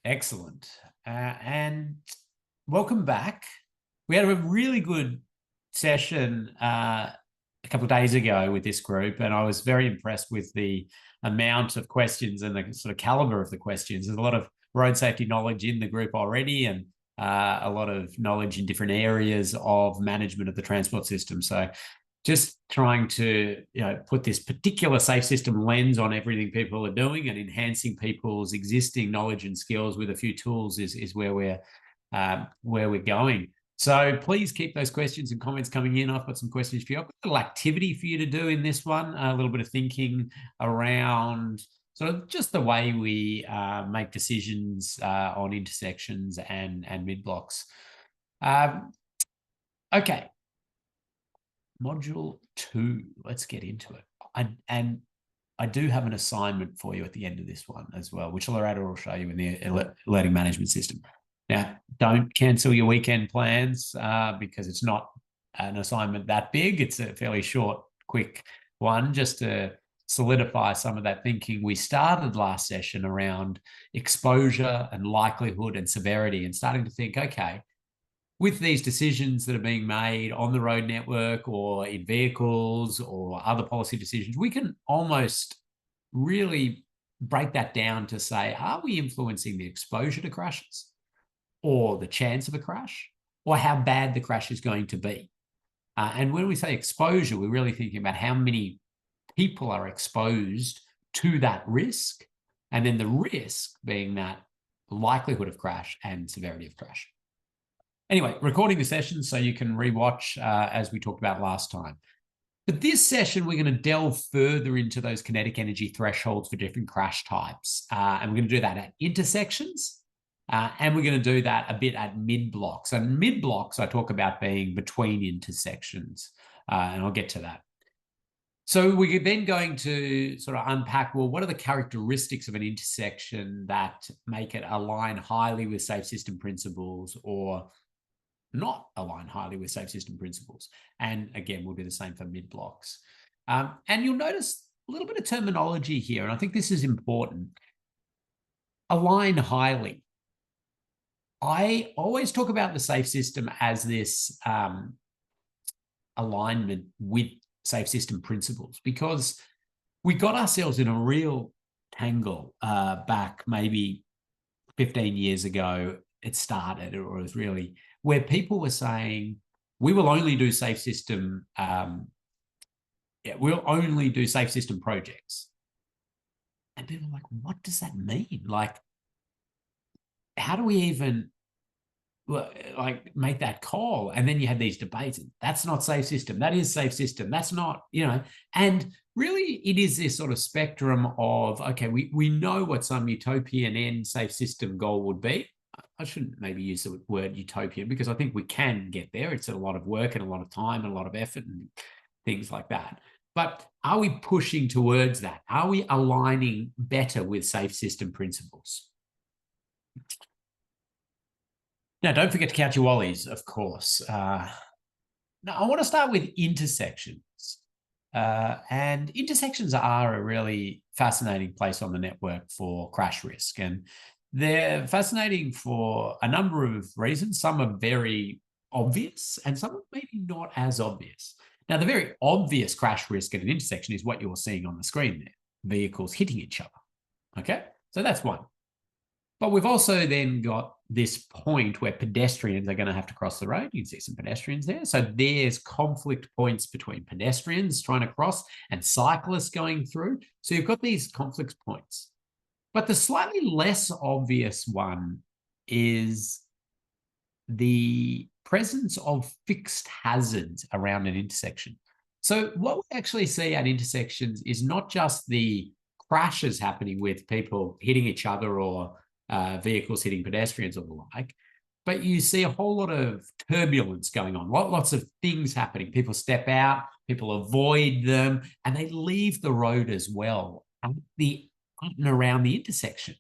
Excellent. And welcome back. We had a really good session a couple of days ago with this group, and I was very impressed with the amount of questions and the sort of caliber of the questions. There's a lot of road safety knowledge in the group already, and a lot of knowledge in different areas of management of the transport system. So just trying to put this particular safe system lens on everything people are doing and enhancing people's existing knowledge and skills with a few tools is where we're going. So please keep those questions and comments coming in. I've got some questions for you. I've got a little activity for you to do in this one, a little bit of thinking around sort of just the way we make decisions on intersections and mid blocks. Okay. Module 2, let's get into it. And I do have an assignment for you at the end of this one as well, which Loretta will show you in the learning management system. Now, don't cancel your weekend plans because it's not an assignment that big. It's a fairly short, quick one just to solidify some of that thinking we started last session around exposure and likelihood and severity, and starting to think, okay, with these decisions that are being made on the road network or in vehicles or other policy decisions, we can almost really break that down to say, are we influencing the exposure to crashes or the chance of a crash or how bad the crash is going to be? And when we say exposure, we're really thinking about how many people are exposed to that risk, and then the risk being that likelihood of crash and severity of crash. Anyway, recording the session so you can rewatch as we talked about last time. But this session, we're going to delve further into those kinetic energy thresholds for different crash types. And we're going to do that at intersections. And we're going to do that a bit at mid-blocks. And mid-blocks, I talk about being between intersections. And I'll get to that. So we're then going to sort of unpack, well, what are the characteristics of an intersection that make it align highly with safe system principles or not align highly with safe system principles? And again, we'll do the same for mid blocks. And you'll notice a little bit of terminology here, and I think this is important. Align highly. I always talk about the safe system as this alignment with safe system principles, because we got ourselves in a real tangle back maybe 15 years ago. It started, or it was really where people were saying, we will only do safe system, we'll only do safe system projects. And people are like, what does that mean? Like, how do we even make that call? And then you had these debates. That's not safe system. That is safe system. That's not, and really it is this sort of spectrum of, okay, we know what some utopian end safe system goal would be. I shouldn't maybe use the word utopian because I think we can get there. It's a lot of work and a lot of time and a lot of effort and things like that. But are we pushing towards that? Are we aligning better with safe system principles? Now, don't forget to count your wallies, of course. Now, I want to start with intersections. And intersections are a really fascinating place on the network for crash risk. And they're fascinating for a number of reasons. Some are very obvious and some are maybe not as obvious. Now, the very obvious crash risk at an intersection is what you're seeing on the screen there, vehicles hitting each other. Okay, so that's one. But we've also then got this point where pedestrians are going to have to cross the road. You can see some pedestrians there. So there's conflict points between pedestrians trying to cross and cyclists going through. So you've got these conflict points. But the slightly less obvious one is the presence of fixed hazards around an intersection. So what we actually see at intersections is not just the crashes happening with people hitting each other or vehicles hitting pedestrians or the like, but you see a whole lot of turbulence going on, lots of things happening. People step out, people avoid them, and they leave the road as well and around the intersection.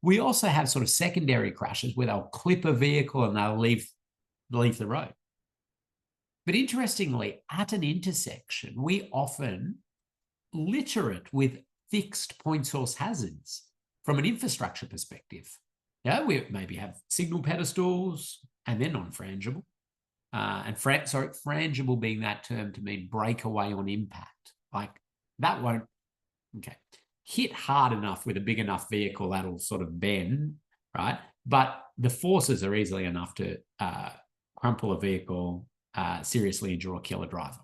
We also have sort of secondary crashes where they'll clip a vehicle and they'll leave the road. But interestingly, at an intersection, we often litter it with fixed point source hazards. from an infrastructure perspective. Yeah, we maybe have signal pedestals and they're non-frangible. Frangible being that term to mean breakaway on impact. Like that won't, hit hard enough with a big enough vehicle, that'll sort of bend, right? But the forces are easily enough to crumple a vehicle, seriously injure or kill a driver.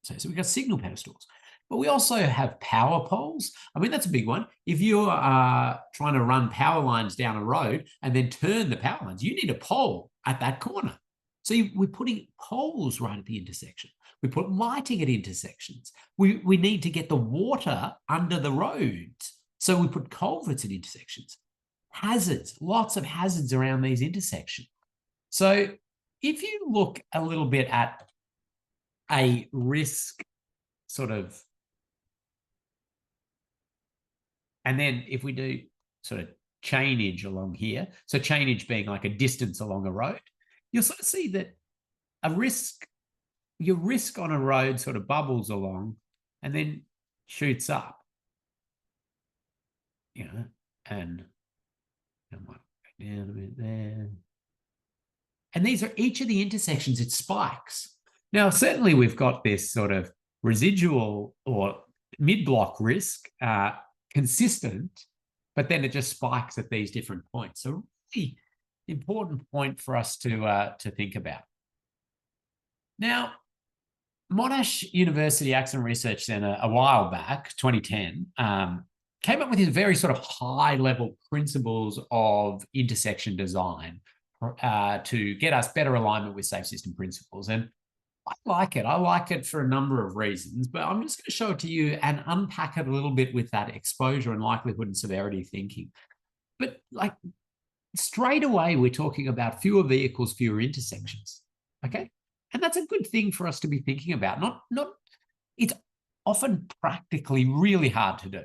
So we've got signal pedestals. But we also have power poles. I mean, that's a big one. If you are trying to run power lines down a road and then turn the power lines, you need a pole at that corner. So we're putting poles right at the intersection. We put lighting at intersections. We need to get the water under the roads. So we put culverts at intersections. Hazards, lots of hazards around these intersections. So if you look a little bit at a risk sort of, and then if we do sort of chainage along here, so chainage being like a distance along a road, you'll sort of see that your risk on a road sort of bubbles along and then shoots up, and I might go down a bit there. And these are each of the intersections, it spikes. Now, certainly we've got this sort of residual or mid-block risk consistent, but then it just spikes at these different points. So really important point for us to think about. Now, Monash University Accident Research Centre a while back, 2010, came up with these very sort of high-level principles of intersection design to get us better alignment with safe system principles. And I like it. I like it for a number of reasons, but I'm just going to show it to you and unpack it a little bit with that exposure and likelihood and severity thinking. But like straight away, we're talking about fewer vehicles, fewer intersections. Okay. And that's a good thing for us to be thinking about. Not it's often practically really hard to do,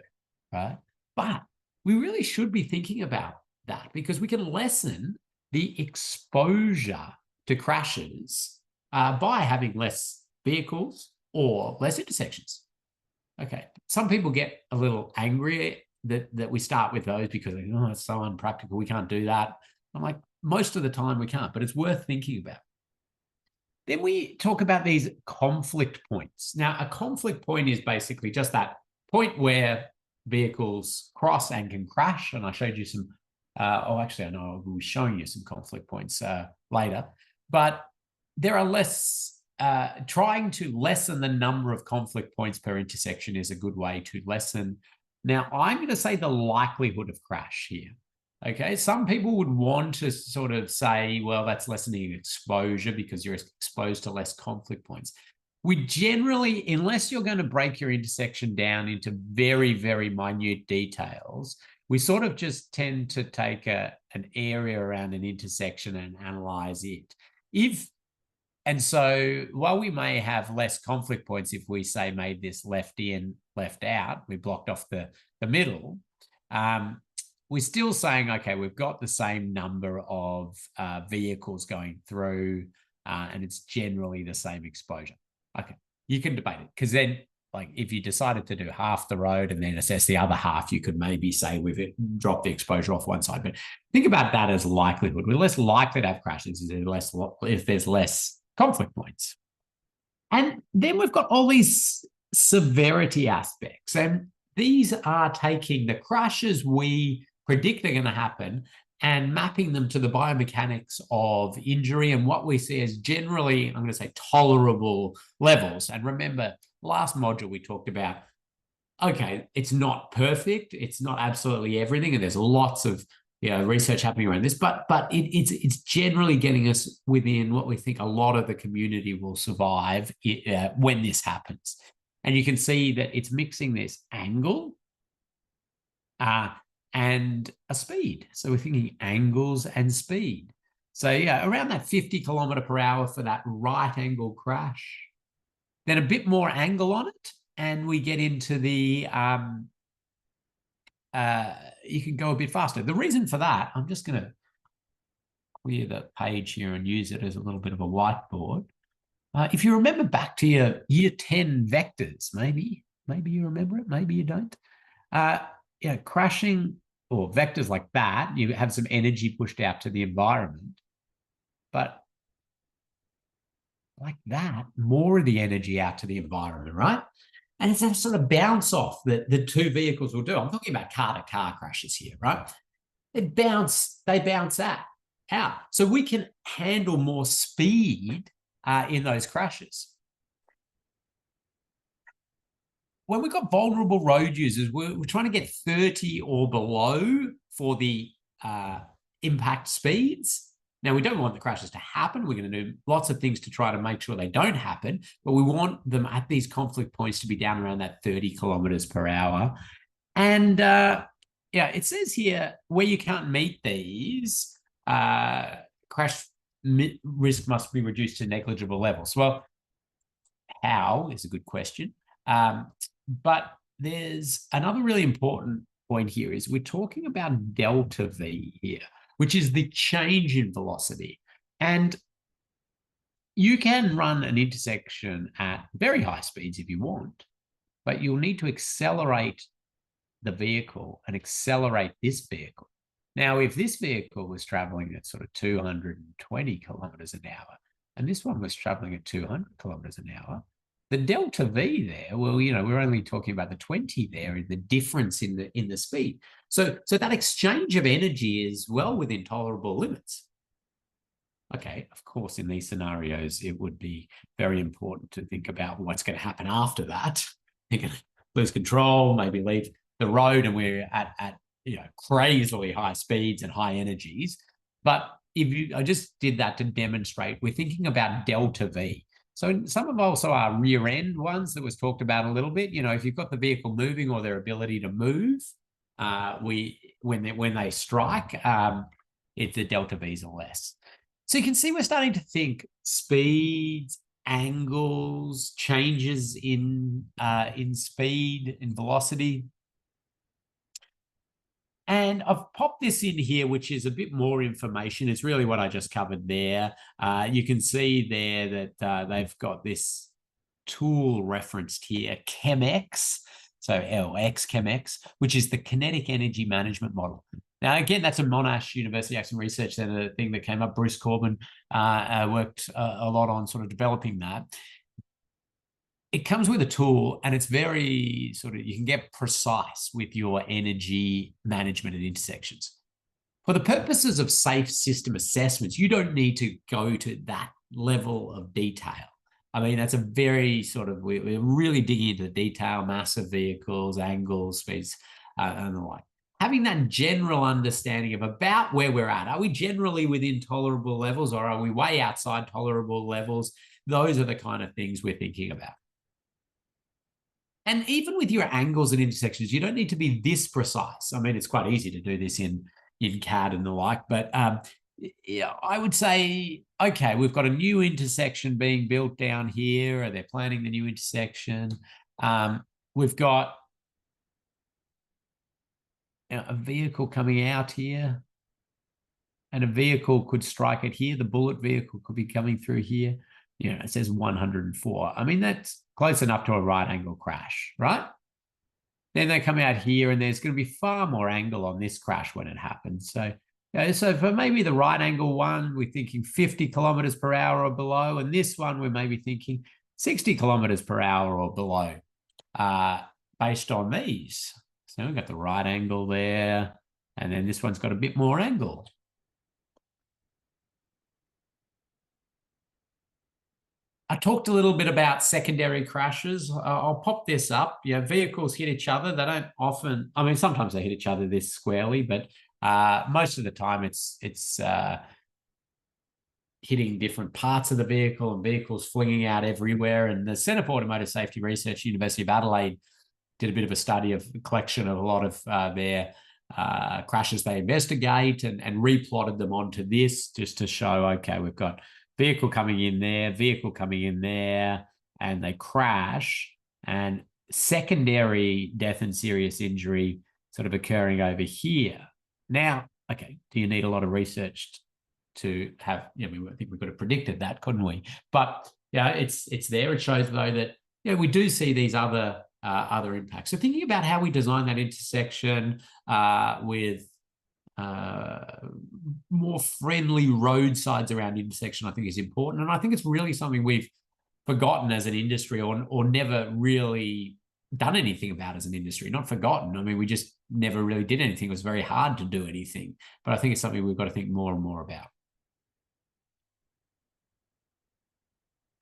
right? But we really should be thinking about that because we can lessen the exposure to crashes by having less vehicles or less intersections. Okay. Some people get a little angry that we start with those because it's so unpractical. We can't do that. I'm like, most of the time we can't, but it's worth thinking about. Then we talk about these conflict points. Now, a conflict point is basically just that point where vehicles cross and can crash. And I showed you some, actually, I know I'll be showing you some conflict points later. But there are less, trying to lessen the number of conflict points per intersection is a good way to lessen. Now, I'm going to say the likelihood of crash here. Okay, some people would want to sort of say, well, that's lessening exposure because you're exposed to less conflict points. We generally, unless you're going to break your intersection down into very, very minute details, we sort of just tend to take an area around an intersection and analyze it. And so while we may have less conflict points if we say made this left in, left out, we blocked off the middle, we're still saying, okay, we've got the same number of vehicles going through and it's generally the same exposure. Okay, you can debate it because then like if you decided to do half the road and then assess the other half, you could maybe say we've dropped the exposure off one side. But think about that as likelihood. We're less likely to have crashes if there's less conflict points. And then we've got all these severity aspects. And these are taking the crashes we predict are going to happen and mapping them to the biomechanics of injury and what we see as generally, I'm going to say, tolerable levels. And remember, last module we talked about, okay, it's not perfect. It's not absolutely everything. And there's lots of research happening around this, but it's generally getting us within what we think a lot of the community will survive when this happens. And you can see that it's mixing this angle and a speed. So we're thinking angles and speed. So yeah, around that 50 kilometer per hour for that right angle crash, then a bit more angle on it. And we get into the, you can go a bit faster. The reason for that, I'm just going to clear the page here and use it as a little bit of a whiteboard. If you remember back to your year 10 vectors, maybe you remember it, maybe you don't. crashing or vectors like that, you have some energy pushed out to the environment, but like that, more of the energy out to the environment, right? And it's a sort of bounce off that the two vehicles will do. I'm talking about car-to-car crashes here, right? They bounce that out. So we can handle more speed in those crashes. When we've got vulnerable road users, we're trying to get 30 or below for the impact speeds. Now, we don't want the crashes to happen. We're going to do lots of things to try to make sure they don't happen, but we want them at these conflict points to be down around that 30 kilometers per hour. And it says here where you can't meet these, crash risk must be reduced to negligible levels. Well, how is a good question. But there's another really important point here is we're talking about delta V here, which is the change in velocity. And you can run an intersection at very high speeds if you want, but you'll need to accelerate the vehicle and accelerate this vehicle. Now, if this vehicle was traveling at sort of 220 kilometers an hour, and this one was traveling at 200 kilometers an hour, the delta V there, well, we're only talking about the 20 there, and the difference in the speed. So that exchange of energy is well within tolerable limits. Okay, of course, in these scenarios, it would be very important to think about what's going to happen after that. You're going to lose control, maybe leave the road, and we're at crazily high speeds and high energies. But I just did that to demonstrate we're thinking about delta V. So some of also our rear end ones that was talked about a little bit, if you've got the vehicle moving or their ability to move, when they strike, the delta V's are less. So you can see we're starting to think speeds, angles, changes in speed, in velocity. And I've popped this in here, which is a bit more information. It's really what I just covered there. You can see there that they've got this tool referenced here, ChemX, so LX ChemX, which is the kinetic energy management model. Now, again, that's a Monash University Action Research Center thing that came up. Bruce Corbin worked a lot on sort of developing that. It comes with a tool, and it's very you can get precise with your energy management at intersections. For the purposes of safe system assessments, you don't need to go to that level of detail. I mean, that's a very we're really digging into the detail, mass of vehicles, angles, speeds, and the like. Having that general understanding of about where we're at. Are we generally within tolerable levels, or are we way outside tolerable levels? Those are the kind of things we're thinking about. And even with your angles and intersections, you don't need to be this precise. I mean, it's quite easy to do this in CAD and the like, but I would say, okay, we've got a new intersection being built down here, or they're planning the new intersection. We've got a vehicle coming out here, and a vehicle could strike it here. The bullet vehicle could be coming through here. It says 104. I mean, that's close enough to a right angle crash, right? Then they come out here, and there's going to be far more angle on this crash when it happens. So, so for maybe the right angle one, we're thinking 50 kilometers per hour or below. And this one, we're maybe thinking 60 kilometers per hour or below based on these. So we've got the right angle there. And then this one's got a bit more angle. I talked a little bit about secondary crashes. I'll pop this up. Vehicles hit each other. They don't often, I mean, sometimes they hit each other this squarely, but most of the time it's hitting different parts of the vehicle, and vehicles flinging out everywhere. And the Centre for Automotive Safety Research, University of Adelaide, did a bit of a study of a collection of a lot of their crashes they investigate, and replotted them onto this just to show, okay, we've got vehicle coming in there, and they crash, and secondary death and serious injury sort of occurring over here. Now, okay, do you need a lot of research to have, I think we could have predicted that, couldn't we? But it's there. It shows, though, that we do see these other other impacts. So thinking about how we design that intersection with more friendly roadsides around intersection, I think is important. And I think it's really something we've forgotten as an industry, or never really done anything about as an industry. Not forgotten. I mean, we just never really did anything. It was very hard to do anything. But I think it's something we've got to think more and more about.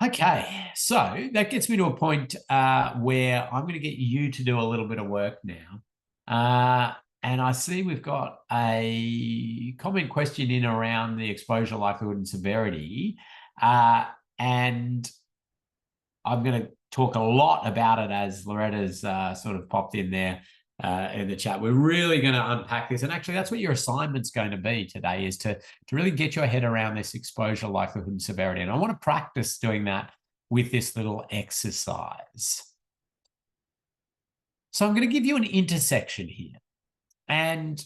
Okay, so that gets me to a point where I'm going to get you to do a little bit of work now. And I see we've got a comment question in around the exposure likelihood and severity. And I'm going to talk a lot about it as Loretta's sort of popped in there in the chat. We're really going to unpack this. And actually, that's what your assignment's going to be today, is to really get your head around this exposure likelihood and severity. And I want to practice doing that with this little exercise. So I'm going to give you an intersection here. And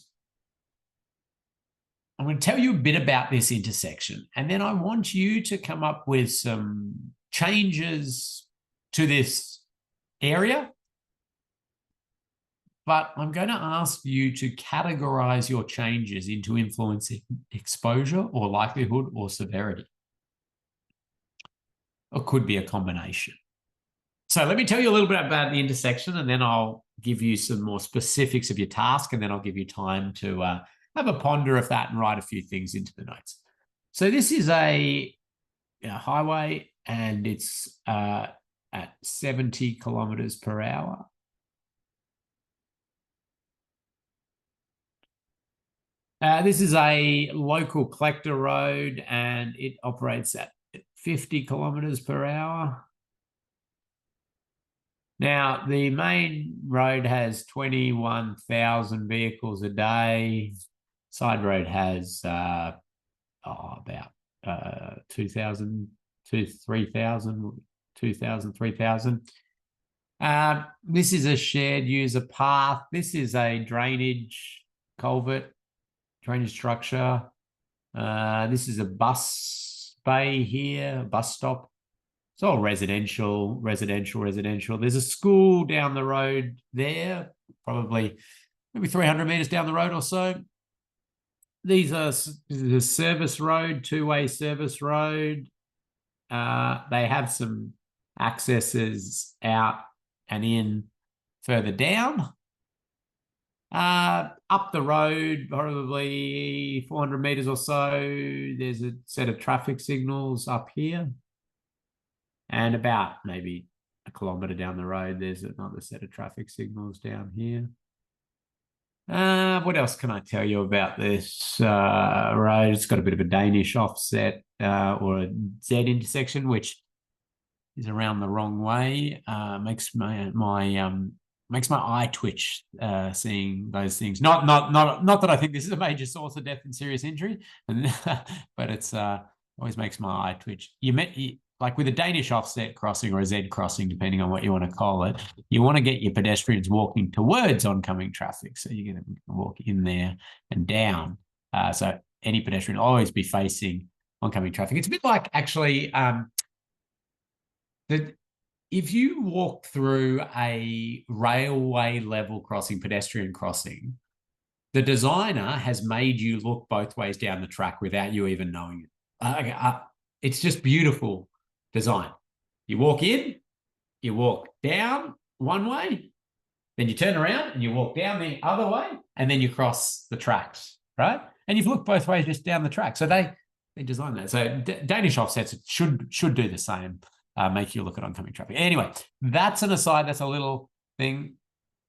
I'm going to tell you a bit about this intersection. And then I want you to come up with some changes to this area. But I'm going to ask you to categorize your changes into influencing exposure or likelihood or severity. Or could be a combination. So let me tell you a little bit about the intersection, and then I'll give you some more specifics of your task, and then I'll give you time to have a ponder of that and write a few things into the notes. So this is a highway, and it's at 70 kilometers per hour. This is a local collector road, and it operates at 50 kilometers per hour. Now, the main road has 21,000 vehicles a day. Side road has about 2,000 to 3,000, 2,000, 3,000. This is a shared user path. This is a drainage culvert, drainage structure. This is a bus bay here, a bus stop. It's all residential. There's a school down the road there, probably maybe 300 meters down the road or so. This is a service road, two-way service road. They have some accesses out and in further down. Up the road, probably 400 meters or so, there's a set of traffic signals up here. And about maybe a kilometre down the road, there's another set of traffic signals down here. What else can I tell you about this road? It's got a bit of a Danish offset or a Z intersection, which is around the wrong way. Makes my eye twitch seeing those things. Not that I think this is a major source of death and serious injury, but it's always makes my eye twitch. Like with a Danish offset crossing or a Z crossing, depending on what you want to call it, you want to get your pedestrians walking towards oncoming traffic. So you're going to walk in there and down. So any pedestrian will always be facing oncoming traffic. It's a bit like actually if you walk through a railway level crossing, pedestrian crossing, the designer has made you look both ways down the track without you even knowing it. It's just beautiful design. You walk in, you walk down one way, then you turn around and you walk down the other way, and then you cross the tracks, right? And you've looked both ways just down the track. So they designed that. So Danish offsets should do the same, make you look at oncoming traffic. Anyway, that's an aside. That's a little thing.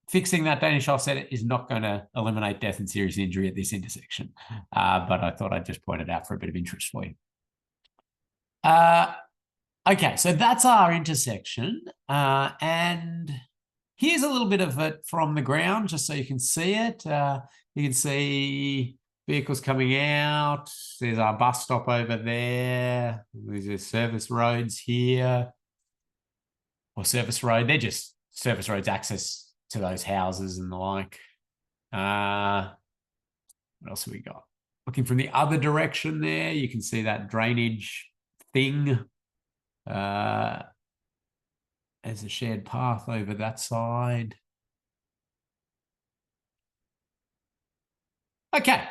Fixing that Danish offset is not going to eliminate death and serious injury at this intersection. But I thought I'd just point it out for a bit of interest for you. Okay, so that's our intersection. And here's a little bit of it from the ground, just so you can see it. You can see vehicles coming out. There's our bus stop over there. There's service roads here. Or service road. They're just service roads, access to those houses and the like. What else have we got? Looking from the other direction there, you can see that drainage thing. There's a shared path over that side. Okay,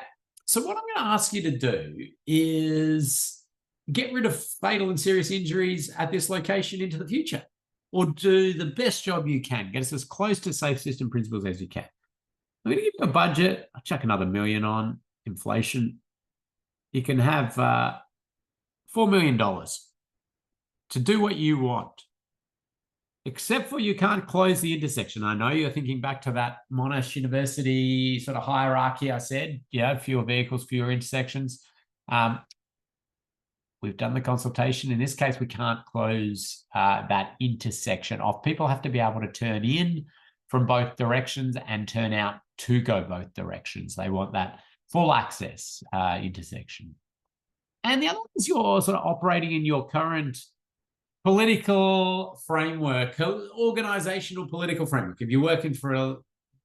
so what I'm going to ask you to do is get rid of fatal and serious injuries at this location into the future, or do the best job you can. Get us as close to safe system principles as you can. I'm going to give you a budget. I'll chuck another $1 million on inflation. You can have $4 million to do what you want, except for you can't close the intersection. I know you're thinking back to that Monash University sort of hierarchy I said, yeah, fewer vehicles, fewer intersections. We've done the consultation. In this case, we can't close that intersection off. People have to be able to turn in from both directions and turn out to go both directions. They want that full access intersection. And the other one is you're sort of operating in your current political framework, organizational political framework. If you're working for a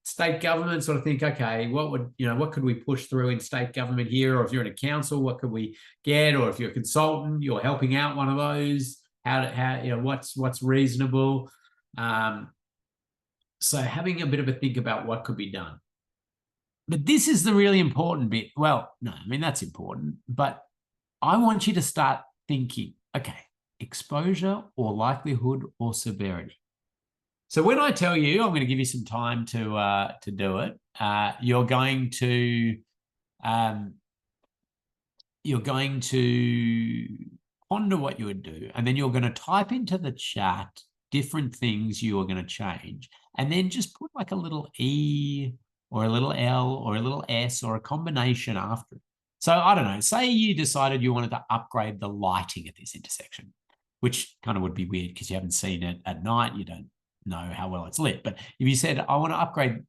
state government, sort of think, okay, what could we push through in state government here? Or if you're in a council, what could we get? Or if you're a consultant, you're helping out one of those. What's reasonable? So having a bit of a think about what could be done. But this is the really important bit. Well, no, I mean, that's important, but I want you to start thinking, okay, exposure or likelihood or severity. So when I tell you, I'm going to give you some time to do it. You're going to ponder what you would do, and then you're going to type into the chat different things you are going to change, and then just put like a little E or a little L or a little S or a combination after it. So I don't know, say you decided you wanted to upgrade the lighting at this intersection, which kind of would be weird because you haven't seen it at night. You don't know how well it's lit. But if you said, I want to upgrade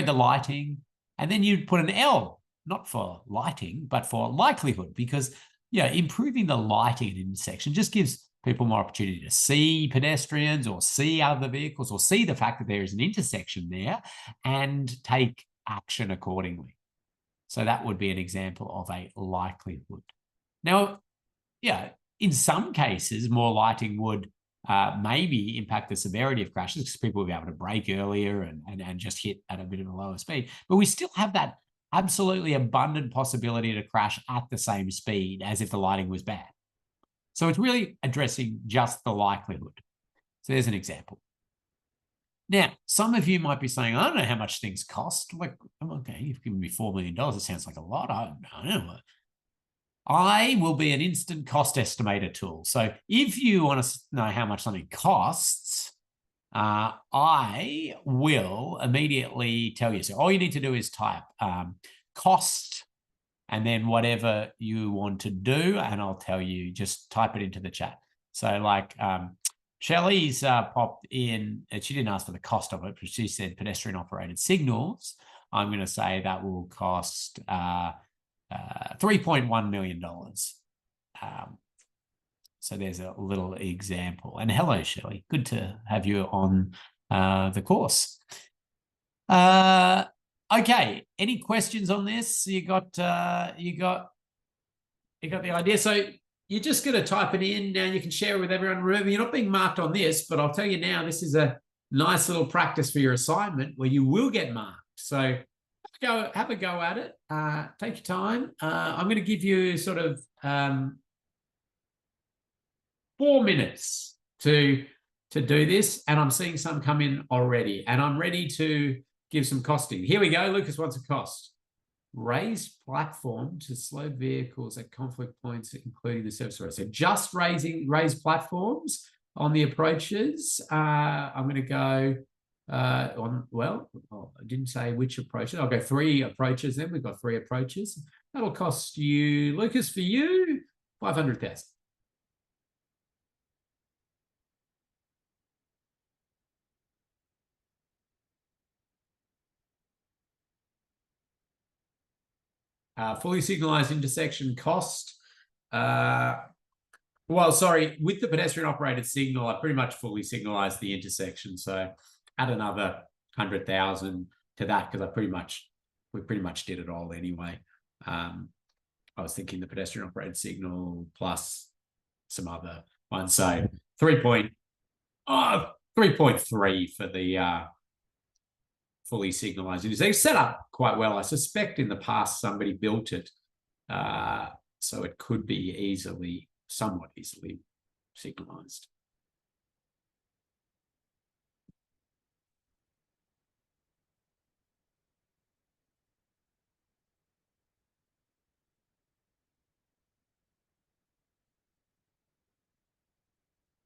the lighting, and then you'd put an L, not for lighting, but for likelihood, because improving the lighting at an intersection just gives people more opportunity to see pedestrians or see other vehicles or see the fact that there is an intersection there and take action accordingly. So that would be an example of a likelihood. Now, in some cases, more lighting would maybe impact the severity of crashes because people will be able to brake earlier and just hit at a bit of a lower speed. But we still have that absolutely abundant possibility to crash at the same speed as if the lighting was bad. So it's really addressing just the likelihood. So there's an example. Now, some of you might be saying, I don't know how much things cost. Like, okay, you've given me $4 million. It sounds like a lot. I don't know. I will be an instant cost estimator tool. So if you want to know how much something costs, I will immediately tell you. So all you need to do is type cost and then whatever you want to do, and I'll tell you, just type it into the chat. So like Shelley's popped in, and she didn't ask for the cost of it, but she said pedestrian operated signals. I'm going to say that will cost $3.1 million. So there's a little example. And hello, Shelley. Good to have you on the course. Okay. Any questions on this? You got the idea. So you're just going to type it in now. You can share it with everyone. Remember, you're not being marked on this, but I'll tell you now, this is a nice little practice for your assignment where you will get marked. So have a go at it. Take your time. I'm going to give you sort of 4 minutes to do this, and I'm seeing some come in already, and I'm ready to give some costing. Here we go. Lucas wants a cost. Raise platform to slow vehicles at conflict points, including the service road. So just raise platforms on the approaches. I'm going to go I didn't say which approaches. I'll go 3 approaches then. We've got 3 approaches. That'll cost you, Lucas, for you, $500,000. Fully signalized intersection cost. With the pedestrian operated signal, I pretty much fully signalized the intersection. So add another 100,000 to that because we pretty much did it all anyway. I was thinking the pedestrian operated signal plus some other ones. So 3 point. Oh, 3.3 for the fully signalized intersection. Set up quite well. I suspect in the past somebody built it, so it could be somewhat easily signalized.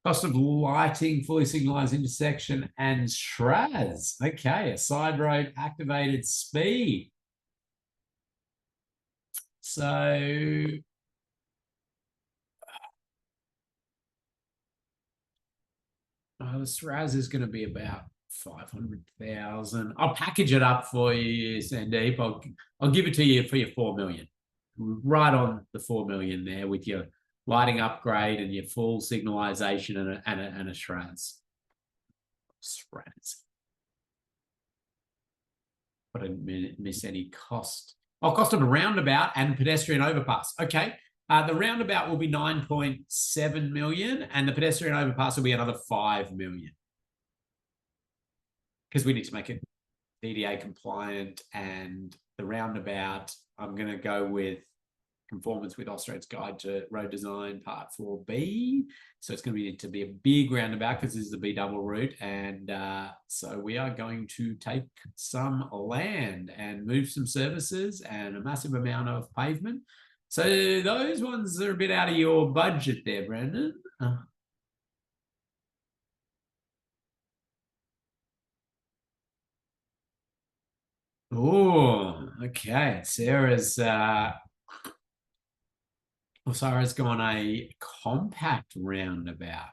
Cost of lighting, fully signalized intersection, and SRAS. Okay, a side road activated speed. So the SRAS is going to be about 500,000. I'll package it up for you, Sandeep. I'll give it to you for your 4 million. Right on the 4 million there with your lighting upgrade and your full signalization and a SRAS. SRAS. But I didn't miss any cost. Oh, cost of a roundabout and pedestrian overpass. Okay. The roundabout will be 9.7 million and the pedestrian overpass will be another 5 million. Because we need to make it DDA compliant, and the roundabout, I'm going to go with conformance with Austrade's Guide to Road Design Part 4B. So it's going to be a big roundabout because this is a B double route. And so we are going to take some land and move some services and a massive amount of pavement. So those ones are a bit out of your budget there, Brandon. Oh, okay. Sarah's gone a compact roundabout.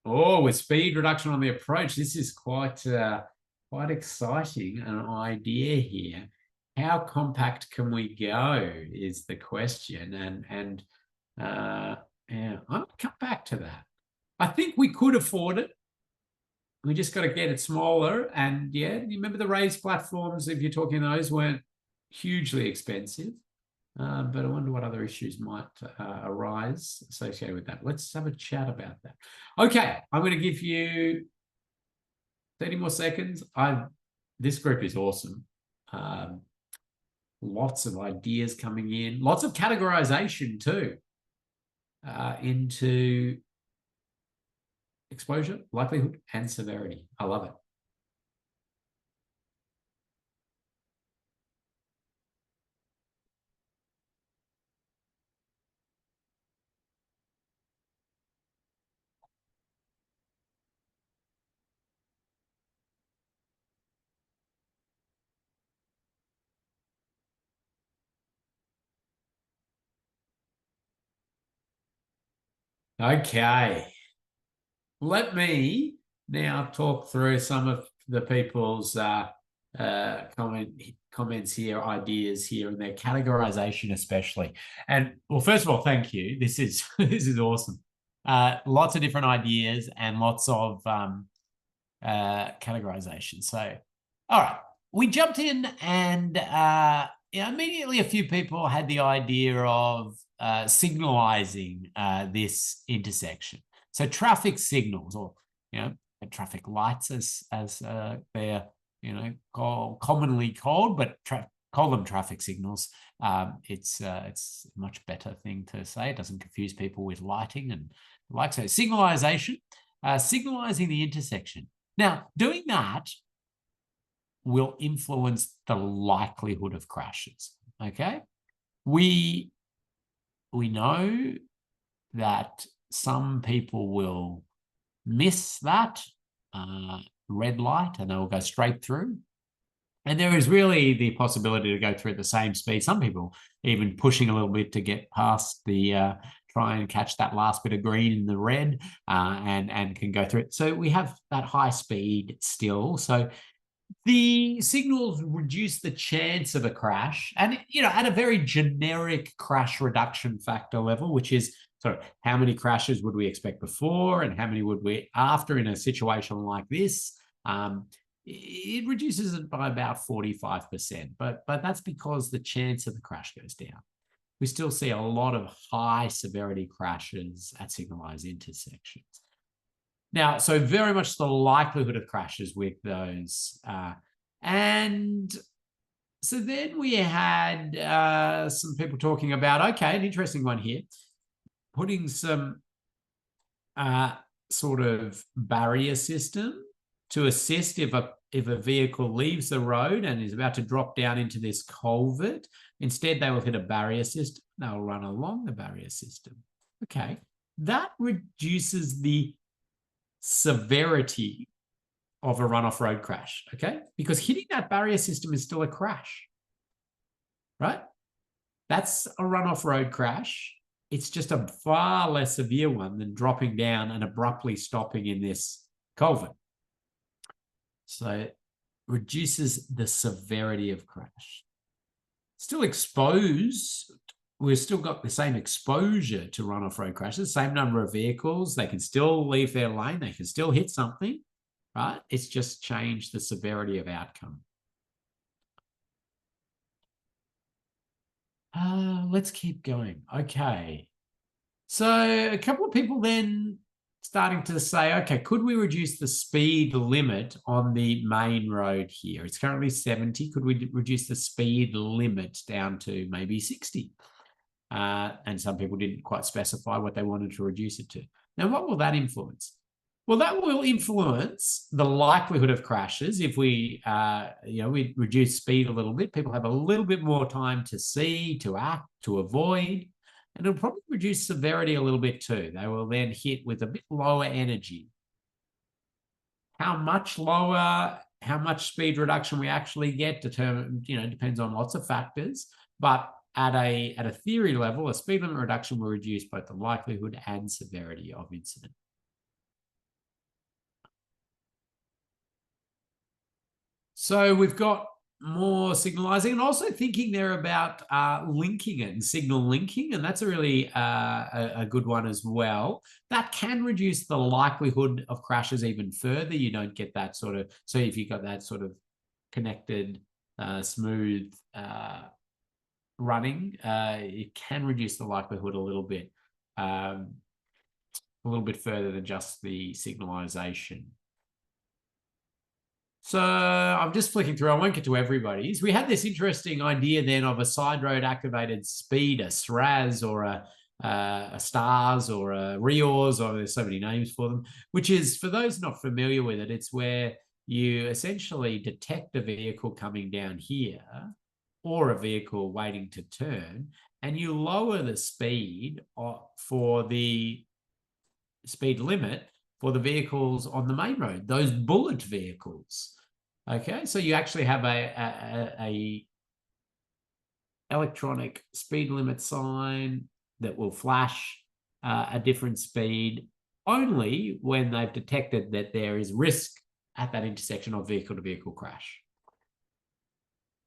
Oh, with speed reduction on the approach, this is quite exciting. An idea here. How compact can we go is the question, and yeah, I'm gonna come back to that. I think we could afford it. We just got to get it smaller. And yeah, you remember the raised platforms, if you're talking those, weren't hugely expensive. But I wonder what other issues might arise associated with that. Let's have a chat about that. Okay, I'm going to give you 30 more seconds. This group is awesome. Lots of ideas coming in. Lots of categorization too into exposure, likelihood, and severity. I love it. Okay. Let me now talk through some of the people's comments here, ideas here, and their categorization especially. And well, first of all, thank you. This is this is awesome. Lots of different ideas and lots of categorization. So, all right, we jumped in and immediately a few people had the idea of signalizing this intersection. So traffic signals, or traffic lights, as they're commonly called, but call them traffic signals. It's a much better thing to say. It doesn't confuse people with lighting and like so. Signalization, signalizing the intersection. Now, doing that will influence the likelihood of crashes. Okay, we know that some people will miss that red light and they will go straight through. And there is really the possibility to go through at the same speed. Some people even pushing a little bit to get past the try and catch that last bit of green in the red and can go through it. So we have that high speed still. So the signals reduce the chance of a crash, and at a very generic crash reduction factor level, which is how many crashes would we expect before and how many would we after in a situation like this. It reduces it by about 45%, but that's because the chance of the crash goes down. We still see a lot of high severity crashes at signalized intersections. Now, so very much the likelihood of crashes with those. And so then we had some people talking about, okay, an interesting one here, putting some sort of barrier system to assist if a vehicle leaves the road and is about to drop down into this culvert. Instead, they will hit a barrier system. They'll run along the barrier system. Okay, that reduces the severity of a runoff road crash, okay? Because hitting that barrier system is still a crash, right? That's a runoff road crash. It's just a far less severe one than dropping down and abruptly stopping in this culvert. So it reduces the severity of crash. Still exposed, we've still got the same exposure to runoff road crashes, same number of vehicles. They can still leave their lane. They can still hit something, right? It's just changed the severity of outcome. Let's keep going. Okay. So a couple of people then starting to say, okay, could we reduce the speed limit on the main road here? It's currently 70. Could we reduce the speed limit down to maybe 60? And some people didn't quite specify what they wanted to reduce it to. Now, what will that influence? Well, that will influence the likelihood of crashes. If we, we reduce speed a little bit, people have a little bit more time to see, to act, to avoid, and it'll probably reduce severity a little bit too. They will then hit with a bit lower energy. How much lower, how much speed reduction we actually get depends on lots of factors, but at a theory level, a speed limit reduction will reduce both the likelihood and severity of incident. So we've got more signalizing and also thinking there about linking it and signal linking. And that's a really a good one as well. That can reduce the likelihood of crashes even further. You don't get that sort of, so if you've got that sort of connected, smooth running, it can reduce the likelihood a little bit further than just the signalization. So I'm just flicking through. I won't get to everybody's. We had this interesting idea then of a side road activated speed, a SRAS or a STARS or a RIORS, or there's so many names for them, which is, for those not familiar with it, it's where you essentially detect a vehicle coming down here or a vehicle waiting to turn, and you lower the speed for the speed limit for the vehicles on the main road, those bullet vehicles. Okay, so you actually have a electronic speed limit sign that will flash a different speed only when they've detected that there is risk at that intersection of vehicle-to-vehicle crash.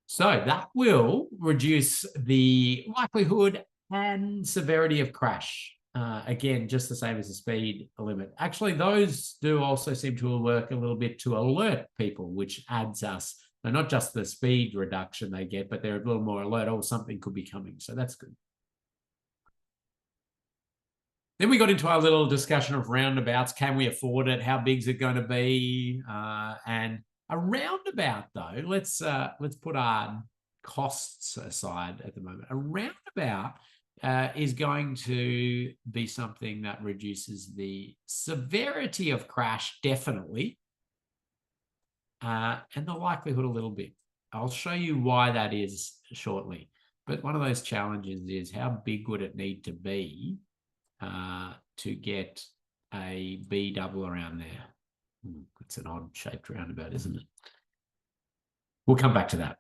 So that will reduce the likelihood and severity of crash. Again, just the same as the speed limit. Actually, those do also seem to work a little bit to alert people, which adds us, not just the speed reduction they get, but they're a little more alert, oh, something could be coming. So that's good. Then we got into our little discussion of roundabouts. Can we afford it? How big is it going to be? And a roundabout, though, let's put our costs aside at the moment. A roundabout is going to be something that reduces the severity of crash, definitely, and the likelihood a little bit. I'll show you why that is shortly. But one of those challenges is, how big would it need to be to get a B double around there? It's an odd shaped roundabout, isn't it? We'll come back to that.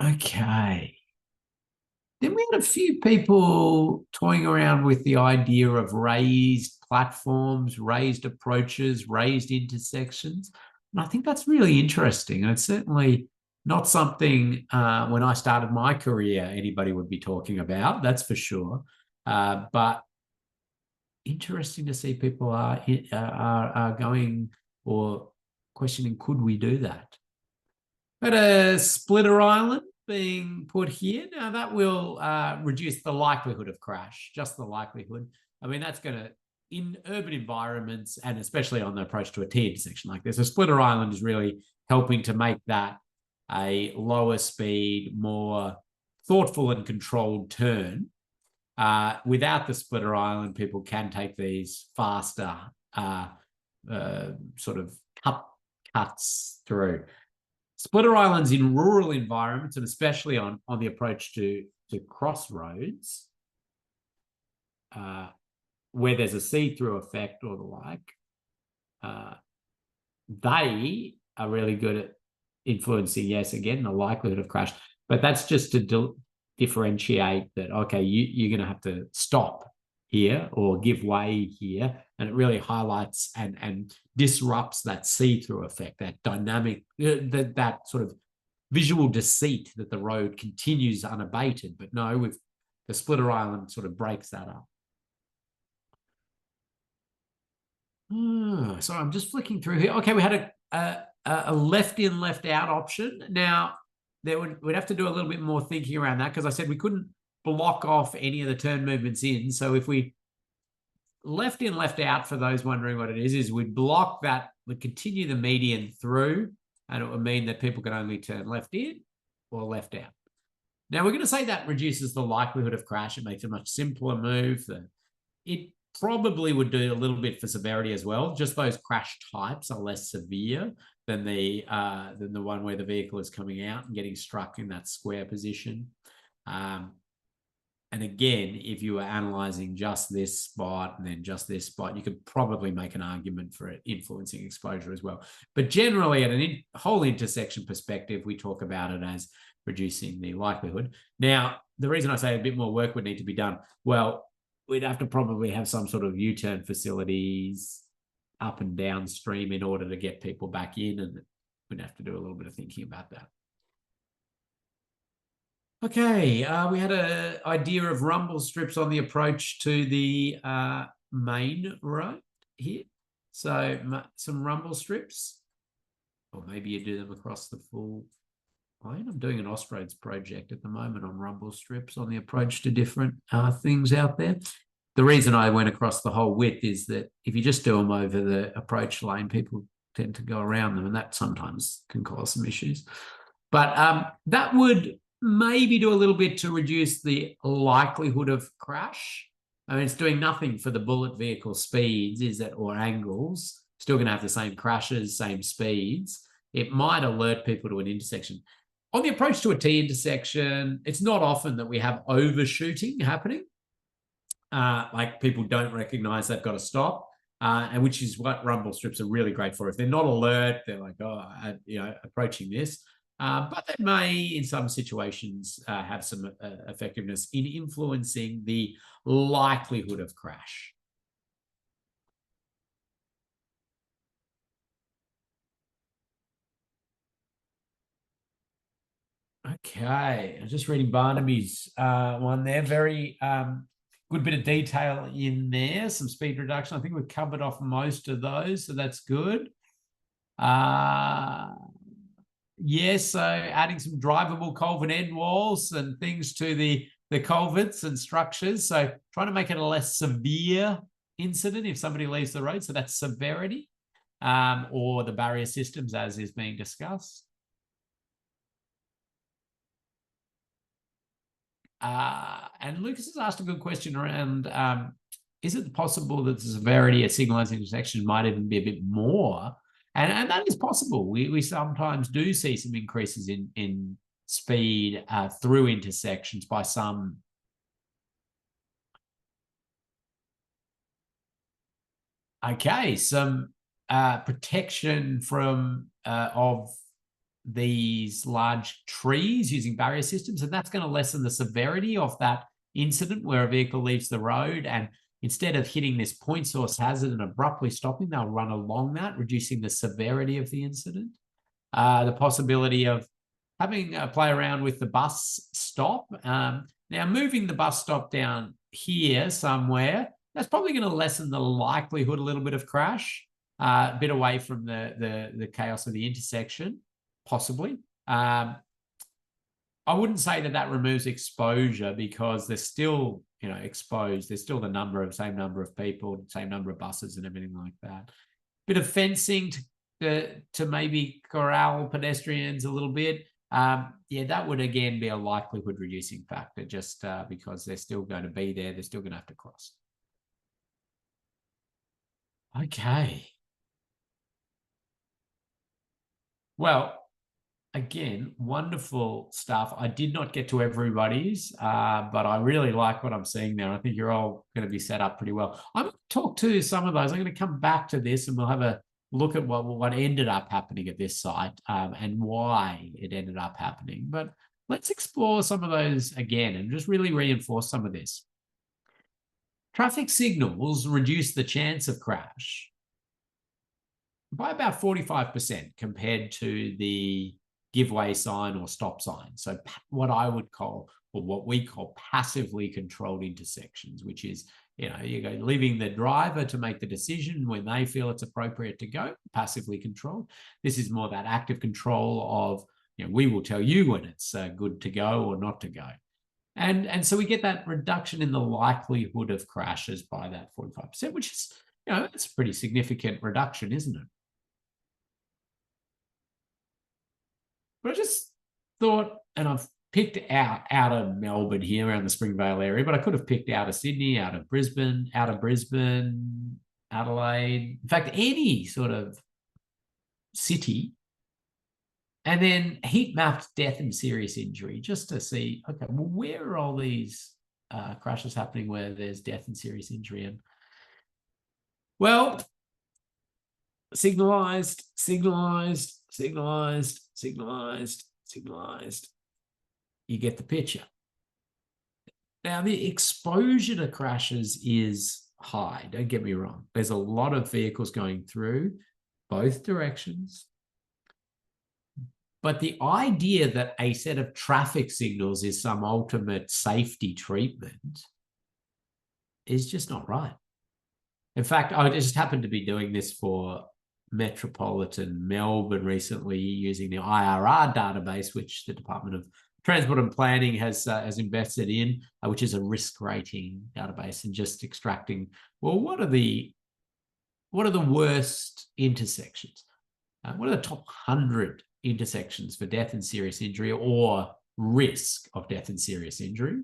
Okay. Then we had a few people toying around with the idea of raised platforms, raised approaches, raised intersections. And I think that's really interesting. And it's certainly not something when I started my career anybody would be talking about, that's for sure. But interesting to see people are going or questioning, could we do that? But a splitter island, being put here. Now that will reduce the likelihood of crash, just the likelihood. I mean, that's going to, in urban environments, and especially on the approach to a T intersection like this, a splitter island is really helping to make that a lower speed, more thoughtful and controlled turn. Without the splitter island, people can take these faster sort of cuts through. Splitter islands in rural environments, and especially on the approach to crossroads, where there's a see-through effect or the like, they are really good at influencing, yes, again, the likelihood of crash. But that's just to differentiate that, okay, you're going to have to stop here or give way here. And it really highlights and disrupts that see-through effect, that dynamic, that sort of visual deceit that the road continues unabated. But no, with the splitter island sort of breaks that up. So I'm just flicking through here. Okay, we had a left in, left out option. Now, we'd have to do a little bit more thinking around that, because I said we couldn't block off any of the turn movements in. So if we left in, left out, for those wondering what it is we'd block that, we'd continue the median through, and it would mean that people can only turn left in or left out. Now, we're going to say that reduces the likelihood of crash. It makes a much simpler move. It probably would do a little bit for severity as well. Just those crash types are less severe than the one where the vehicle is coming out and getting struck in that square position. And again, if you were analysing just this spot and then just this spot, you could probably make an argument for it influencing exposure as well. But generally, at a whole intersection perspective, we talk about it as reducing the likelihood. Now, the reason I say a bit more work would need to be done, well, we'd have to probably have some sort of U-turn facilities up and downstream in order to get people back in, and we'd have to do a little bit of thinking about that. Okay, we had an idea of rumble strips on the approach to the main road here. So some rumble strips, or maybe you do them across the full line. I'm doing an Austroads project at the moment on rumble strips on the approach to different things out there. The reason I went across the whole width is that if you just do them over the approach lane, people tend to go around them, and that sometimes can cause some issues. But that would maybe do a little bit to reduce the likelihood of crash. I mean, it's doing nothing for the bullet vehicle speeds, is it, or angles. Still going to have the same crashes, same speeds. It might alert people to an intersection. On the approach to a T intersection, it's not often that we have overshooting happening. Like people don't recognize they've got to stop, and which is what rumble strips are really great for. If they're not alert, they're like, oh, approaching this. But they may, in some situations, have some effectiveness in influencing the likelihood of crash. Okay, I'm just reading Barnaby's one there. Very good bit of detail in there. Some speed reduction. I think we've covered off most of those, so that's good. Yes, so adding some drivable culvert end walls and things to the culverts and structures. So trying to make it a less severe incident if somebody leaves the road. So that's severity, or the barrier systems as is being discussed. And Lucas has asked a good question around, is it possible that the severity at signalised intersections might even be a bit more? And that is possible. We sometimes do see some increases in speed through intersections by some. Okay, some protection from of these large trees using barrier systems, and that's going to lessen the severity of that incident where a vehicle leaves the road, and instead of hitting this point source hazard and abruptly stopping, they'll run along that, reducing the severity of the incident. The possibility of having a play around with the bus stop. Now, moving the bus stop down here somewhere, that's probably going to lessen the likelihood a little bit of crash, a bit away from the chaos of the intersection, possibly. I wouldn't say that removes exposure, because they're still, exposed. There's still the same number of people, same number of buses and everything like that. Bit of fencing to maybe corral pedestrians a little bit. Yeah, that would again be a likelihood reducing factor, just because they're still going to be there. They're still going to have to cross. Okay. Well, again, wonderful stuff. I did not get to everybody's, but I really like what I'm seeing there. I think you're all going to be set up pretty well. I'm going to talk to some of those. I'm going to come back to this, and we'll have a look at what ended up happening at this site, and why it ended up happening. But let's explore some of those again and just really reinforce some of this. Traffic signals reduce the chance of crash by about 45% compared to the give way sign or stop sign. So what I would call, or what we call, passively controlled intersections, which is, you're leaving the driver to make the decision when they feel it's appropriate to go, passively controlled. This is more that active control of, we will tell you when it's good to go or not to go. And so we get that reduction in the likelihood of crashes by that 45%, which is, it's a pretty significant reduction, isn't it? But I just thought, and I've picked out of Melbourne here around the Springvale area, but I could have picked out of Sydney, out of Brisbane, Adelaide, in fact, any sort of city, and then heat mapped death and serious injury just to see, okay, well, where are all these crashes happening where there's death and serious injury? And well, signalized. You get the picture. Now, the exposure to crashes is high. Don't get me wrong. There's a lot of vehicles going through both directions. But the idea that a set of traffic signals is some ultimate safety treatment is just not right. In fact, I just happened to be doing this for Metropolitan Melbourne recently, using the IRR database, which the Department of Transport and Planning has invested in, which is a risk rating database, and just extracting, well, what are the worst intersections? What are the top 100 intersections for death and serious injury, or risk of death and serious injury?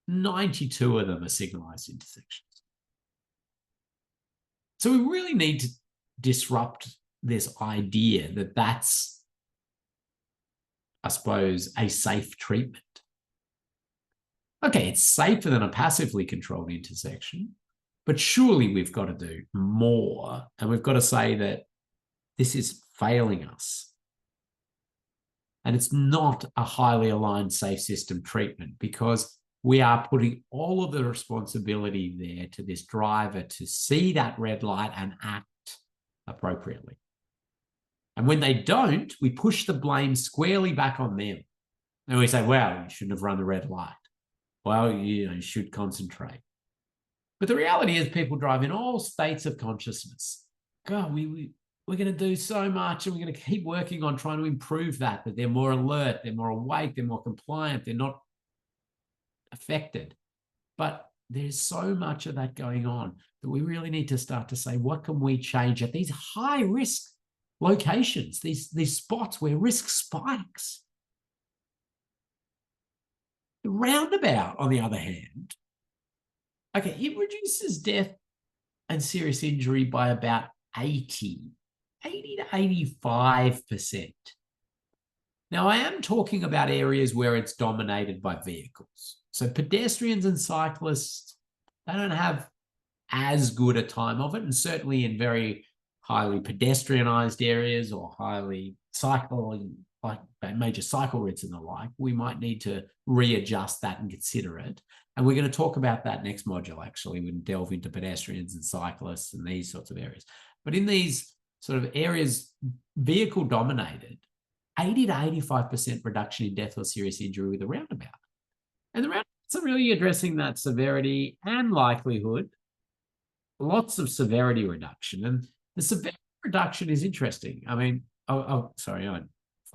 92 of them are signalized intersections. So we really need to disrupt this idea that that's, I suppose, a safe treatment. Okay, it's safer than a passively controlled intersection, but surely we've got to do more, and we've got to say that this is failing us. And it's not a highly aligned safe system treatment, because we are putting all of the responsibility there to this driver to see that red light and act appropriately. And when they don't, we push the blame squarely back on them. And we say, well, you shouldn't have run the red light. Well, you should concentrate. But the reality is, people drive in all states of consciousness. God, we're going to do so much, and we're going to keep working on trying to improve that they're more alert, they're more awake, they're more compliant, they're not affected. But there's so much of that going on that we really need to start to say, what can we change at these high risk locations, these spots where risk spikes? The roundabout, on the other hand, okay, it reduces death and serious injury by about 80 to 85%. Now, I am talking about areas where it's dominated by vehicles. So pedestrians and cyclists, they don't have as good a time of it, and certainly in very highly pedestrianized areas or highly cycling, like major cycle routes and the like, we might need to readjust that and consider it. And we're going to talk about that next module, actually. We can delve into pedestrians and cyclists and these sorts of areas. But in these sort of areas, vehicle dominated, 80 to 85% reduction in death or serious injury with a roundabout. And the roundabouts are really addressing that severity and likelihood. Lots of severity reduction. And the severity reduction is interesting. I mean, sorry, I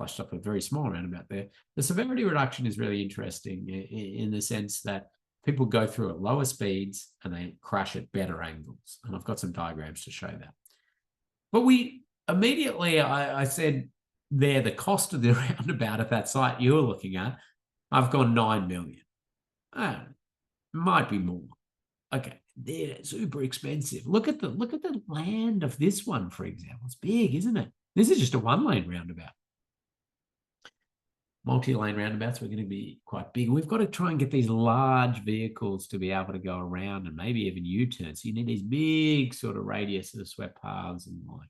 flashed up a very small roundabout there. The severity reduction is really interesting in the sense that people go through at lower speeds and they crash at better angles. And I've got some diagrams to show that. But we immediately, I said there, the cost of the roundabout at that site you were looking at, I've gone 9 million. Might be more. Okay, they're super expensive. Look at the land of this one, for example. It's big, isn't it? This is just a one-lane roundabout. Multi-lane roundabouts, we're going to be quite big. We've got to try and get these large vehicles to be able to go around and maybe even U-turns. So you need these big sort of radiuses of swept paths and the like.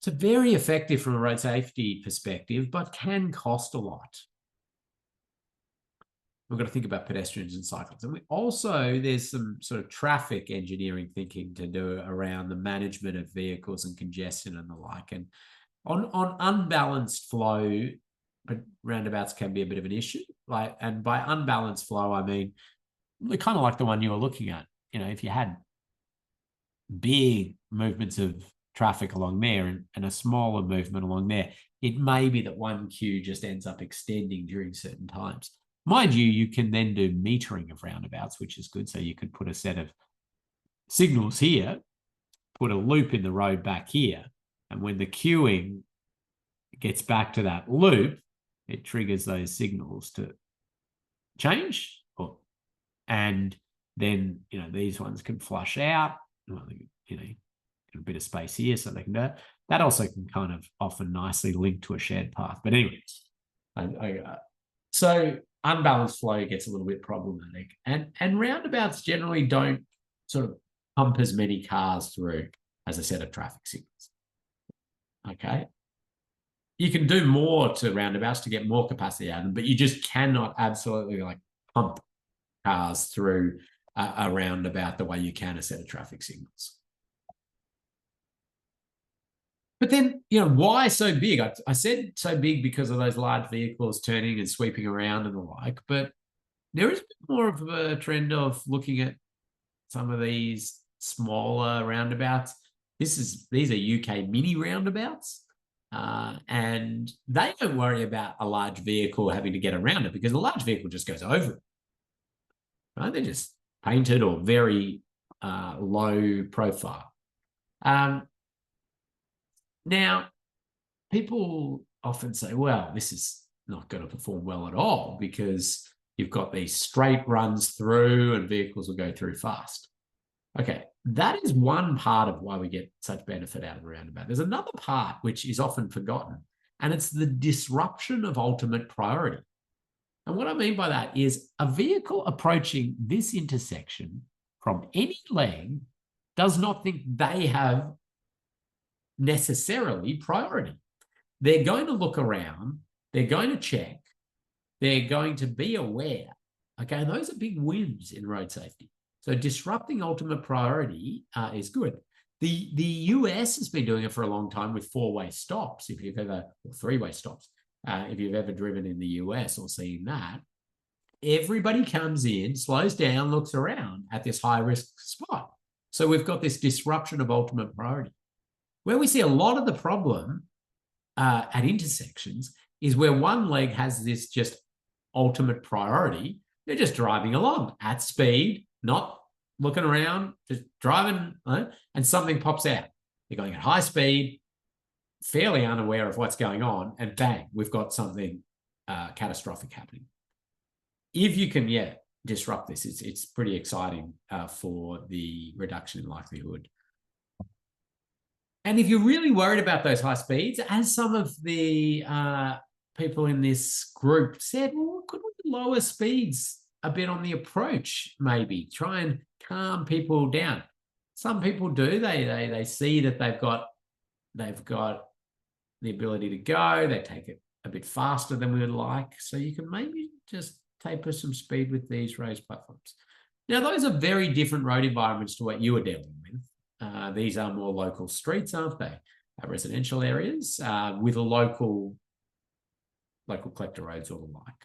So very effective from a road safety perspective, but can cost a lot. We've got to think about pedestrians and cyclists. And we also, there's some sort of traffic engineering thinking to do around the management of vehicles and congestion and the like. And on unbalanced flow, but roundabouts can be a bit of an issue. And by unbalanced flow, I mean, kind of like the one you were looking at. You know, if you had big movements of traffic along there and a smaller movement along there, it may be that one queue just ends up extending during certain times. Mind you, you can then do metering of roundabouts, which is good. So you could put a set of signals here, put a loop in the road back here, and when the queuing gets back to that loop, it triggers those signals to change. And then, you know, these ones can flush out. Well, you know, a bit of space here so they can do it. That also can kind of often nicely link to a shared path. But anyway, so unbalanced flow gets a little bit problematic. And roundabouts generally don't sort of pump as many cars through as a set of traffic signals. Okay. You can do more to roundabouts to get more capacity out of them, but you just cannot absolutely like pump cars through a roundabout the way you can a set of traffic signals. But then, you know, why so big? I said so big because of those large vehicles turning and sweeping around and the like, but there is more of a trend of looking at some of these smaller roundabouts. These are UK mini roundabouts, and they don't worry about a large vehicle having to get around it because a large vehicle just goes over it. Right? They're just painted or very low profile. Now, people often say, well, this is not going to perform well at all because you've got these straight runs through and vehicles will go through fast. Okay, that is one part of why we get such benefit out of the roundabout. There's another part which is often forgotten, and it's the disruption of ultimate priority. And what I mean by that is a vehicle approaching this intersection from any leg does not think they have necessarily priority. They're going to look around, they're going to check, they're going to be aware. Okay, and those are big wins in road safety. So disrupting ultimate priority is good. The US has been doing it for a long time with four-way stops, if you've ever, or three-way stops, if you've ever driven in the US or seen that. Everybody comes in, slows down, looks around at this high-risk spot. So we've got this disruption of ultimate priority. Where we see a lot of the problem at intersections is where one leg has this just ultimate priority. They're just driving along at speed, not looking around, just driving, and something pops out. They're going at high speed, fairly unaware of what's going on, and bang, we've got something catastrophic happening. If you can, disrupt this, it's pretty exciting for the reduction in likelihood. And if you're really worried about those high speeds, as some of the people in this group said, well, could we lower speeds a bit on the approach, maybe try and calm people down? Some people do. They see that they've got the ability to go. They take it a bit faster than we would like. So you can maybe just taper some speed with these raised platforms. Now, those are very different road environments to what you are dealing with. These are more local streets, aren't they? Residential areas with a local collector roads or the like.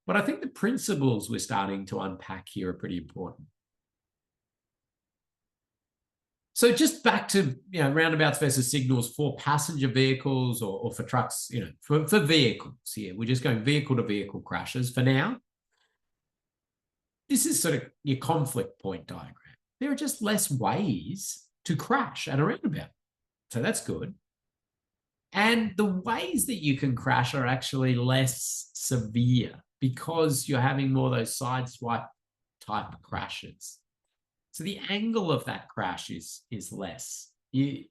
But I think the principles we're starting to unpack here are pretty important. So just back to roundabouts versus signals for passenger vehicles or for trucks, for vehicles here. We're just going vehicle to vehicle crashes for now. This is sort of your conflict point diagram. There are just less ways to crash at a roundabout. So that's good. And the ways that you can crash are actually less severe because you're having more of those side swipe type crashes. So the angle of that crash is less. You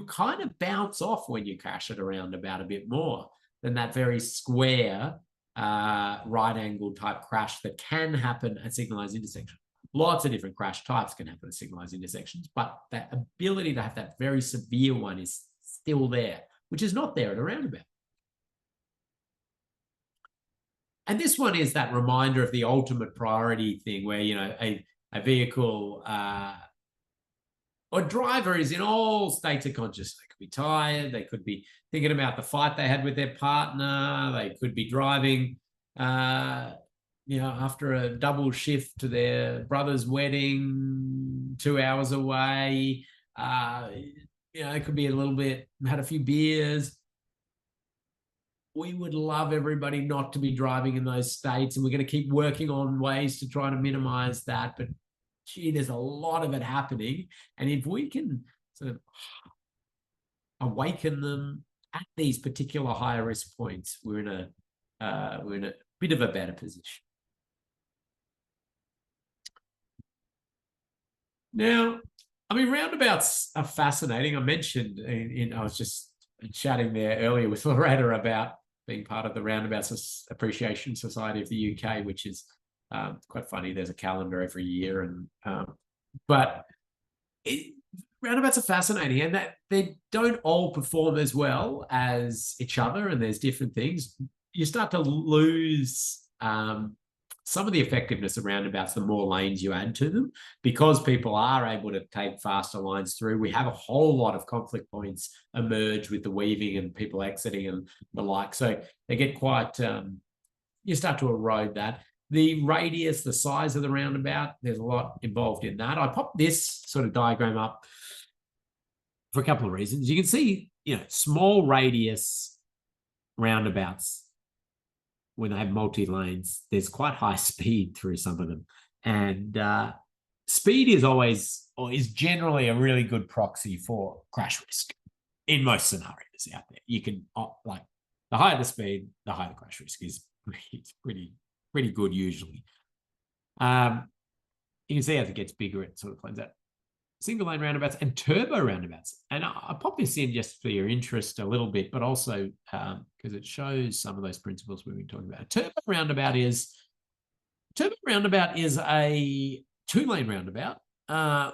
kind of bounce off when you crash at a roundabout a bit more than that very square right angle type crash that can happen at signalized intersections. Lots of different crash types can happen at signalized intersections, but that ability to have that very severe one is still there, which is not there at a roundabout. And this one is that reminder of the ultimate priority thing where, a vehicle or driver is in all states of consciousness. They could be tired. They could be thinking about the fight they had with their partner. They could be driving, after a double shift to their brother's wedding 2 hours away. It could be a little bit, had a few beers. We would love everybody not to be driving in those states, and we're going to keep working on ways to try to minimize that. But gee, there's a lot of it happening. And if we can sort of awaken them at these particular higher risk points, we're in a bit of a better position. Now, roundabouts are fascinating. I mentioned I was just chatting there earlier with Loretta about being part of the Roundabouts Appreciation Society of the UK, which is quite funny. There's a calendar every year, but roundabouts are fascinating, and that they don't all perform as well as each other, and there's different things. You start to lose some of the effectiveness of roundabouts the more lanes you add to them, because people are able to take faster lines through. We have a whole lot of conflict points emerge with the weaving and people exiting and the like. So they get quite, you start to erode that. The radius, the size of the roundabout, there's a lot involved in that. I popped this sort of diagram up for a couple of reasons. You can see, small radius roundabouts, when they have multi-lanes, there's quite high speed through some of them. And speed is generally a really good proxy for crash risk in most scenarios out there. You can, the higher the speed, the higher the crash risk is. It's pretty good usually. You can see as it gets bigger, it sort of plays out. Single lane roundabouts and turbo roundabouts. And I pop this in just for your interest a little bit, but also because it shows some of those principles we've been talking about. A turbo roundabout is a 2-lane roundabout,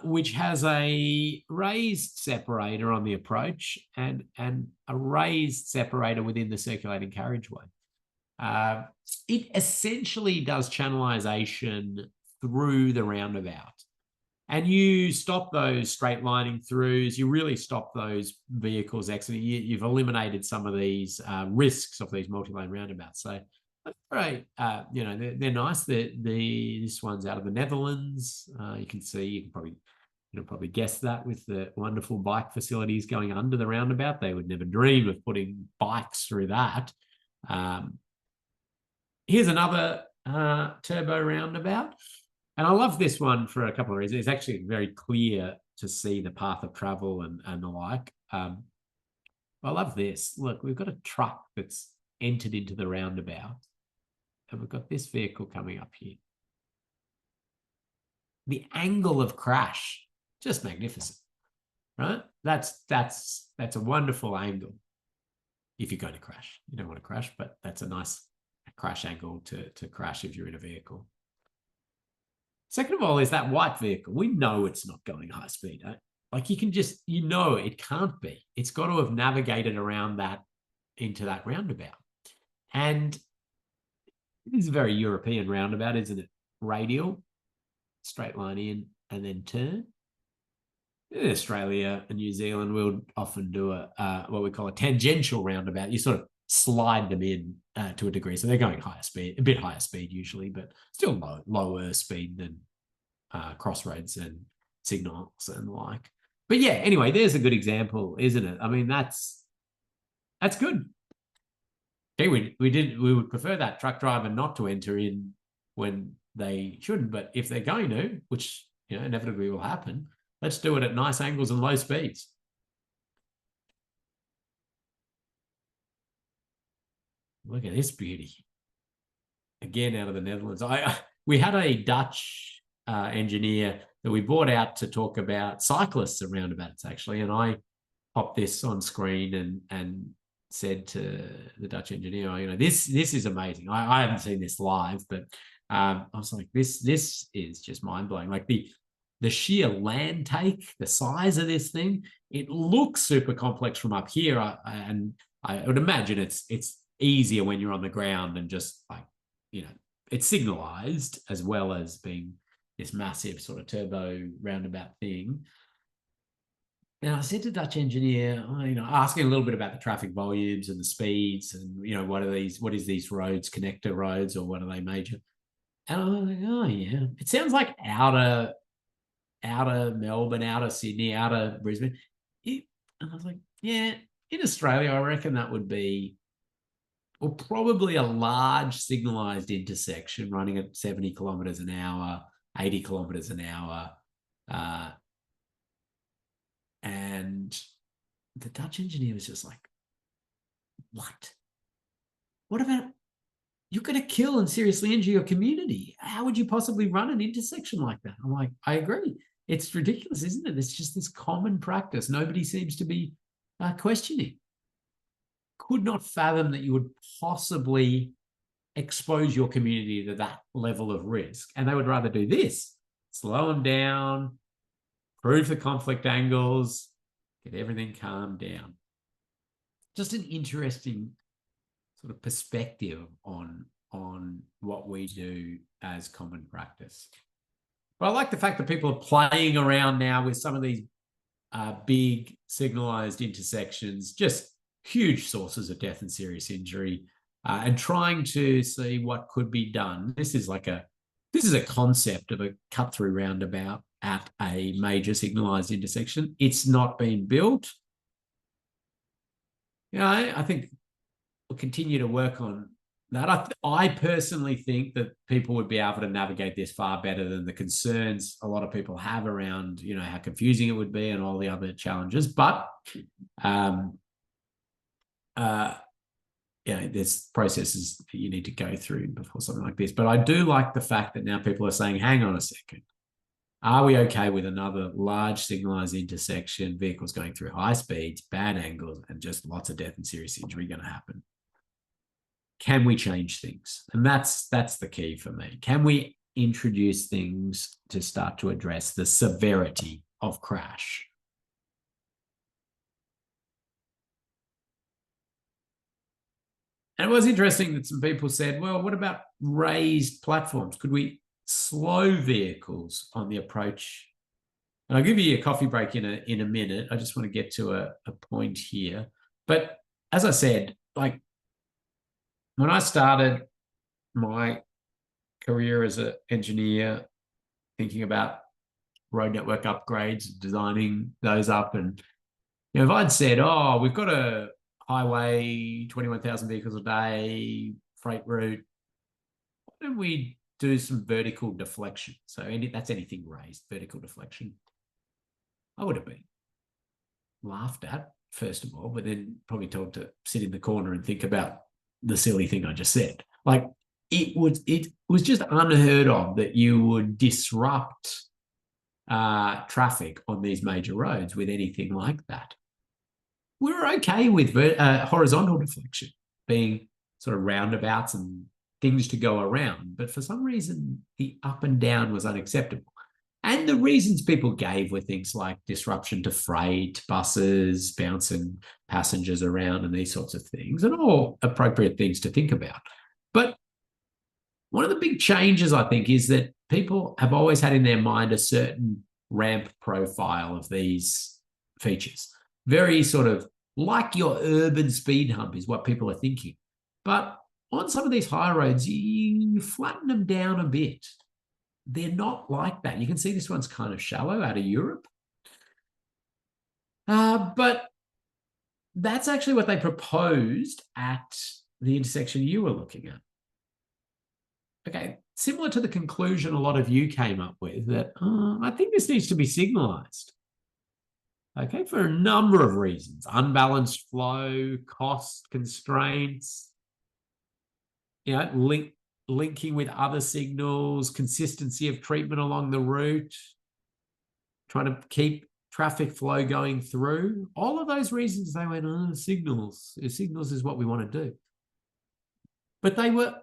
which has a raised separator on the approach and a raised separator within the circulating carriageway. It essentially does channelization through the roundabout. And you stop those straight lining throughs, you really stop those vehicles exiting. You've eliminated some of these risks of these multi-lane roundabouts. So right, they're nice. This one's out of the Netherlands. You can see, you can probably guess that with the wonderful bike facilities going under the roundabout. They would never dream of putting bikes through that. Here's another turbo roundabout. And I love this one for a couple of reasons. It's actually very clear to see the path of travel and the like. I love this. Look, we've got a truck that's entered into the roundabout, and we've got this vehicle coming up here. The angle of crash, just magnificent, right? That's a wonderful angle. If you're going to crash, you don't want to crash, but that's a nice crash angle to crash if you're in a vehicle. Second of all, is that white vehicle. We know it's not going high speed. Right? Like you can just, it can't be. It's got to have navigated around that into that roundabout. And it is a very European roundabout, isn't it? Radial, straight line in and then turn. In Australia and New Zealand, we'll often do what we call a tangential roundabout. You sort of slide them in to a degree. So they're going higher speed, a bit higher speed usually, but still lower speed than crossroads and signals and the like. But yeah, anyway, there's a good example, isn't it? I mean, that's good. Okay, we would prefer that truck driver not to enter in when they shouldn't, but if they're going to, which inevitably will happen, let's do it at nice angles and low speeds. Look at this beauty. Again, out of the Netherlands. We had a Dutch engineer that we brought out to talk about cyclists and roundabouts, actually, and I popped this on screen and said to the Dutch engineer, this is amazing. I haven't seen this live, but I was like, this is just mind blowing. Like the sheer land take, the size of this thing, it looks super complex from up here, and I would imagine it's easier when you're on the ground and just like it's signalized as well as being this massive sort of turbo roundabout thing. And I said to Dutch engineer, asking a little bit about the traffic volumes and the speeds and, what is these roads, connector roads, or what are they major? And I was like, oh yeah, it sounds like outer Melbourne, outer Sydney, outer Brisbane. And I was like, yeah, in Australia, I reckon that would be, well, probably a large signalized intersection running at 70 kilometers an hour, 80 kilometers an hour. And the Dutch engineer was just like, what about, you're going to kill and seriously injure your community. How would you possibly run an intersection like that? I'm like, I agree. It's ridiculous, isn't it? It's just this common practice. Nobody seems to be questioning. Could not fathom that you would possibly expose your community to that level of risk. And they would rather do this, slow them down, prove the conflict angles, get everything calmed down. Just an interesting sort of perspective on what we do as common practice. But I like the fact that people are playing around now with some of these big signalized intersections, just huge sources of death and serious injury, and trying to see what could be done. This is a concept of a cut-through roundabout at a major signalized intersection. It's not been built. I think we'll continue to work on that. I personally think that people would be able to navigate this far better than the concerns a lot of people have around, how confusing it would be and all the other challenges. But there's processes that you need to go through before something like this. But I do like the fact that now people are saying, hang on a second, are we okay with another large signalized intersection, vehicles going through high speeds, bad angles, and just lots of death and serious injury going to happen? Can we change things? And that's the key for me. Can we introduce things to start to address the severity of crash? And it was interesting that some people said, well, what about raised platforms? Could we slow vehicles on the approach? And I'll give you a coffee break in a minute. I just want to get to a point here. But as I said, like when I started my career as an engineer, thinking about road network upgrades, designing those up, and if I'd said, oh, we've got a highway, 21,000 vehicles a day, freight route, why don't we do some vertical deflection? So that's anything raised, vertical deflection. I would have been laughed at, first of all, but then probably told to sit in the corner and think about the silly thing I just said. Like it was just unheard of that you would disrupt traffic on these major roads with anything like that. We're okay with horizontal deflection being sort of roundabouts and things to go around. But for some reason, the up and down was unacceptable. And the reasons people gave were things like disruption to freight, buses, bouncing passengers around and these sorts of things, and all appropriate things to think about. But one of the big changes, I think, is that people have always had in their mind a certain ramp profile of these features. Very sort of like your urban speed hump is what people are thinking. But on some of these high roads, you flatten them down a bit. They're not like that. You can see this one's kind of shallow out of Europe. But that's actually what they proposed at the intersection you were looking at. Okay, similar to the conclusion a lot of you came up with, that I think this needs to be signalized. Okay, for a number of reasons: unbalanced flow, cost constraints, linking with other signals, consistency of treatment along the route, trying to keep traffic flow going through. All of those reasons, they went, signals. Signals is what we want to do. But they were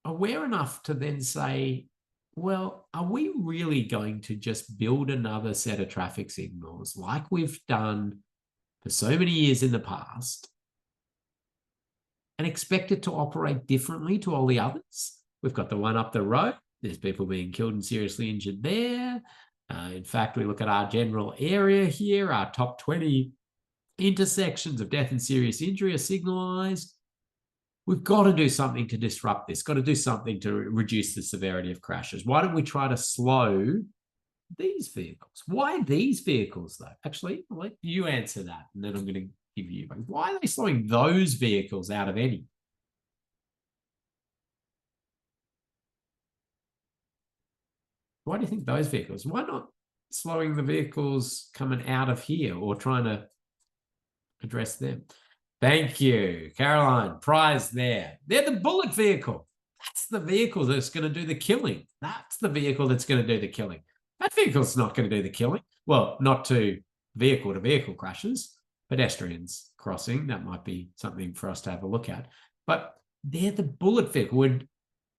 aware enough to then say, well, are we really going to just build another set of traffic signals like we've done for so many years in the past and expect it to operate differently to all the others? We've got the one up the road. There's people being killed and seriously injured there. In fact, we look at our general area here, our top 20 intersections of death and serious injury are signalized. We've got to do something to disrupt this, got to do something to reduce the severity of crashes. Why don't we try to slow these vehicles? Why these vehicles, though? Actually, I'll let you answer that, and then I'm going to give you, why are they slowing those vehicles out of any? Why do you think those vehicles? Why not slowing the vehicles coming out of here or trying to address them? Thank you, Caroline. Prize there. They're the bullet vehicle. That's the vehicle that's going to do the killing. That's the vehicle that's going to do the killing. That vehicle's not going to do the killing. Well, not to vehicle crashes, pedestrians crossing. That might be something for us to have a look at. But they're the bullet vehicle. We're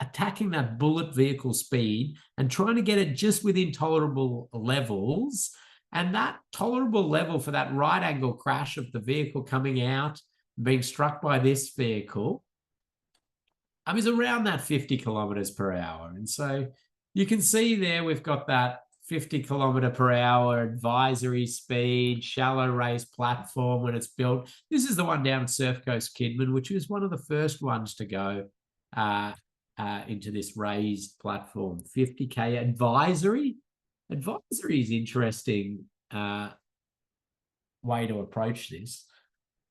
attacking that bullet vehicle speed and trying to get it just within tolerable levels. And that tolerable level for that right angle crash of the vehicle coming out, being struck by this vehicle, is around that 50 kilometers per hour. And so you can see there we've got that 50 kilometer per hour advisory speed, shallow race platform when it's built. This is the one down at Surf Coast Kidman, which was one of the first ones to go into this raised platform. 50K advisory. Advisory is interesting way to approach this.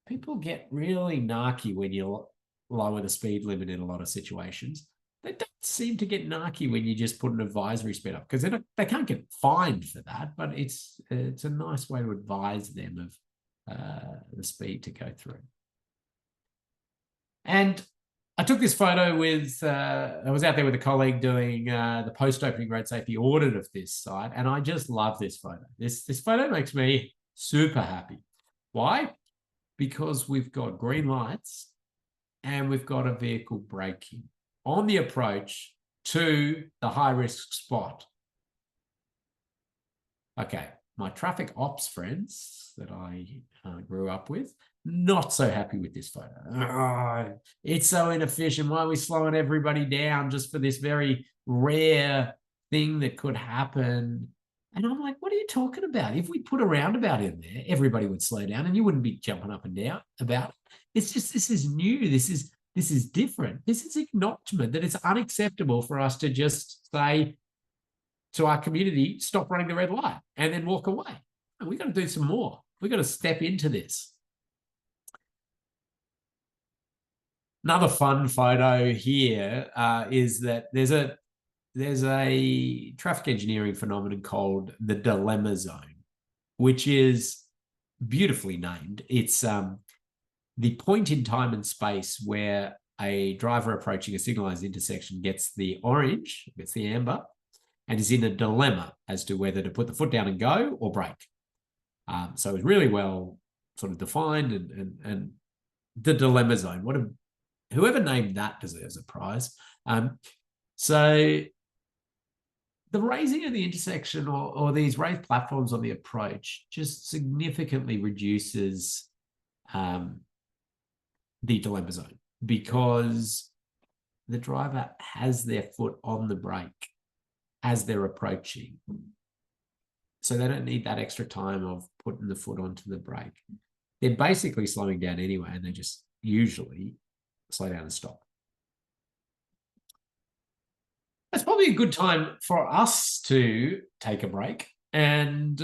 People get really narky when you lower the speed limit in a lot of situations. They don't seem to get narky when you just put an advisory speed up, because they can't get fined for that, but it's a nice way to advise them of the speed to go through. And I took this photo with, I was out there with a colleague doing the post-opening road safety audit of this site, and I just love this photo. This photo makes me super happy. Why? Because we've got green lights and we've got a vehicle braking on the approach to the high-risk spot. Okay, my traffic ops friends that I grew up with, not so happy with this photo. Oh, it's so inefficient. Why are we slowing everybody down just for this very rare thing that could happen? And I'm like, what are you talking about? If we put a roundabout in there, everybody would slow down and you wouldn't be jumping up and down about it. It's just, this is new. This is different. This is acknowledgement that it's unacceptable for us to just say to our community, stop running the red light and then walk away. And we've got to do some more. We've got to step into this. Another fun photo here is that there's a traffic engineering phenomenon called the dilemma zone, which is beautifully named. It's the point in time and space where a driver approaching a signalized intersection gets the orange, gets the amber, and is in a dilemma as to whether to put the foot down and go or brake. So it's really well sort of defined, and the dilemma zone. Whoever named that deserves a prize. So the raising of the intersection or these raised platforms on the approach just significantly reduces the dilemma zone, because the driver has their foot on the brake as they're approaching. So they don't need that extra time of putting the foot onto the brake. They're basically slowing down anyway, and they just usually slow down and stop. That's probably a good time for us to take a break and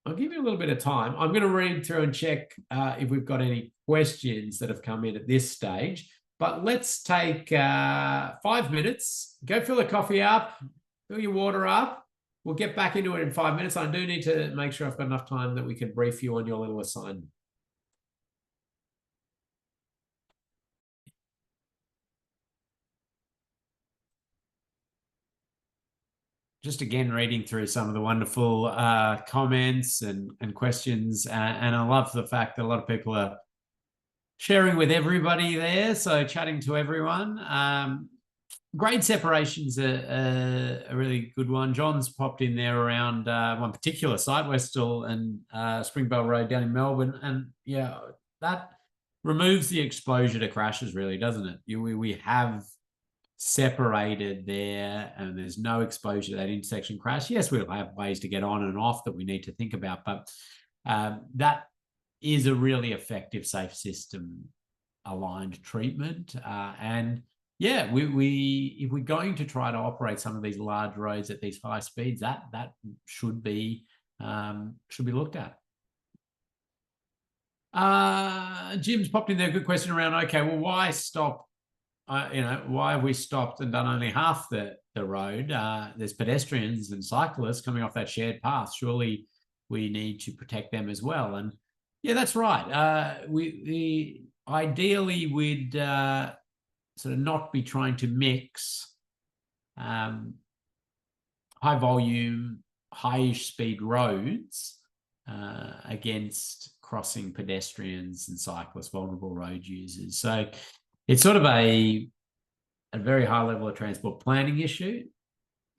I'll give you a little bit of time. I'm going to read through and check if we've got any questions that have come in at this stage. But let's take 5 minutes. Go fill the coffee up, fill your water up. We'll get back into it in 5 minutes. I do need to make sure I've got enough time that we can brief you on your little assignment. Just again, reading through some of the wonderful comments and questions. And I love the fact that a lot of people are sharing with everybody there. So chatting to everyone. Grade separation's a really good one. John's popped in there around one particular site, Westall and Springvale Road down in Melbourne. And yeah, that removes the exposure to crashes, really, doesn't it? We have separated there and there's no exposure to that intersection crash. Yes, we'll have ways to get on and off that we need to think about, but that is a really effective safe system aligned treatment. And yeah, if we're going to try to operate some of these large roads at these high speeds, that should be looked at. Jim's popped in there. Good question around, okay, well, why stop? Why have we stopped and done only half the road? There's pedestrians and cyclists coming off that shared path. Surely we need to protect them as well. And yeah, that's right. We ideally we'd sort of not be trying to mix high volume, high speed roads against crossing pedestrians and cyclists, vulnerable road users. So it's sort of a very high level of transport planning issue.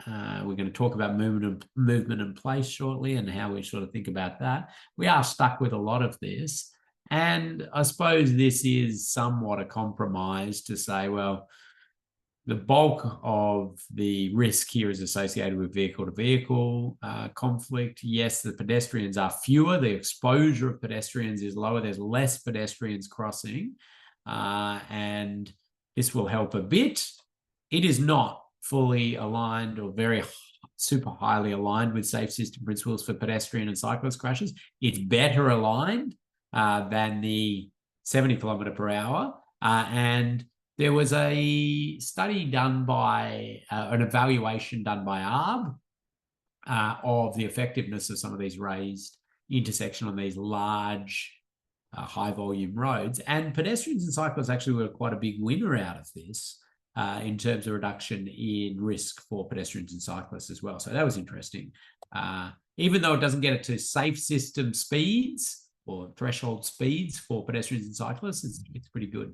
We're going to talk about movement and place shortly and how we sort of think about that. We are stuck with a lot of this. And I suppose this is somewhat a compromise to say, well, the bulk of the risk here is associated with vehicle-to-vehicle conflict. Yes, the pedestrians are fewer. The exposure of pedestrians is lower. There's less pedestrians crossing. And this will help a bit. It is not fully aligned or very super highly aligned with safe system principles for pedestrian and cyclist crashes. It's better aligned than the 70 kilometre per hour. And there was a study done by, an evaluation done by ARB of the effectiveness of some of these raised intersection on these large high volume roads, and pedestrians and cyclists actually were quite a big winner out of this in terms of reduction in risk for pedestrians and cyclists as well. So that was interesting. Even though it doesn't get it to safe system speeds or threshold speeds for pedestrians and cyclists, it's pretty good.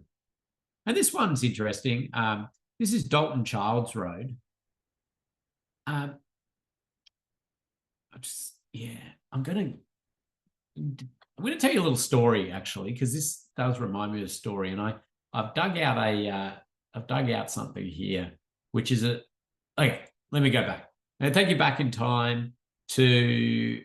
And this one's interesting. This is Dalton Childs Road. I'm going to tell you a little story actually, because this does remind me of a story, and I've dug out something here, which is okay. Let me go back. I'm going to take you back in time to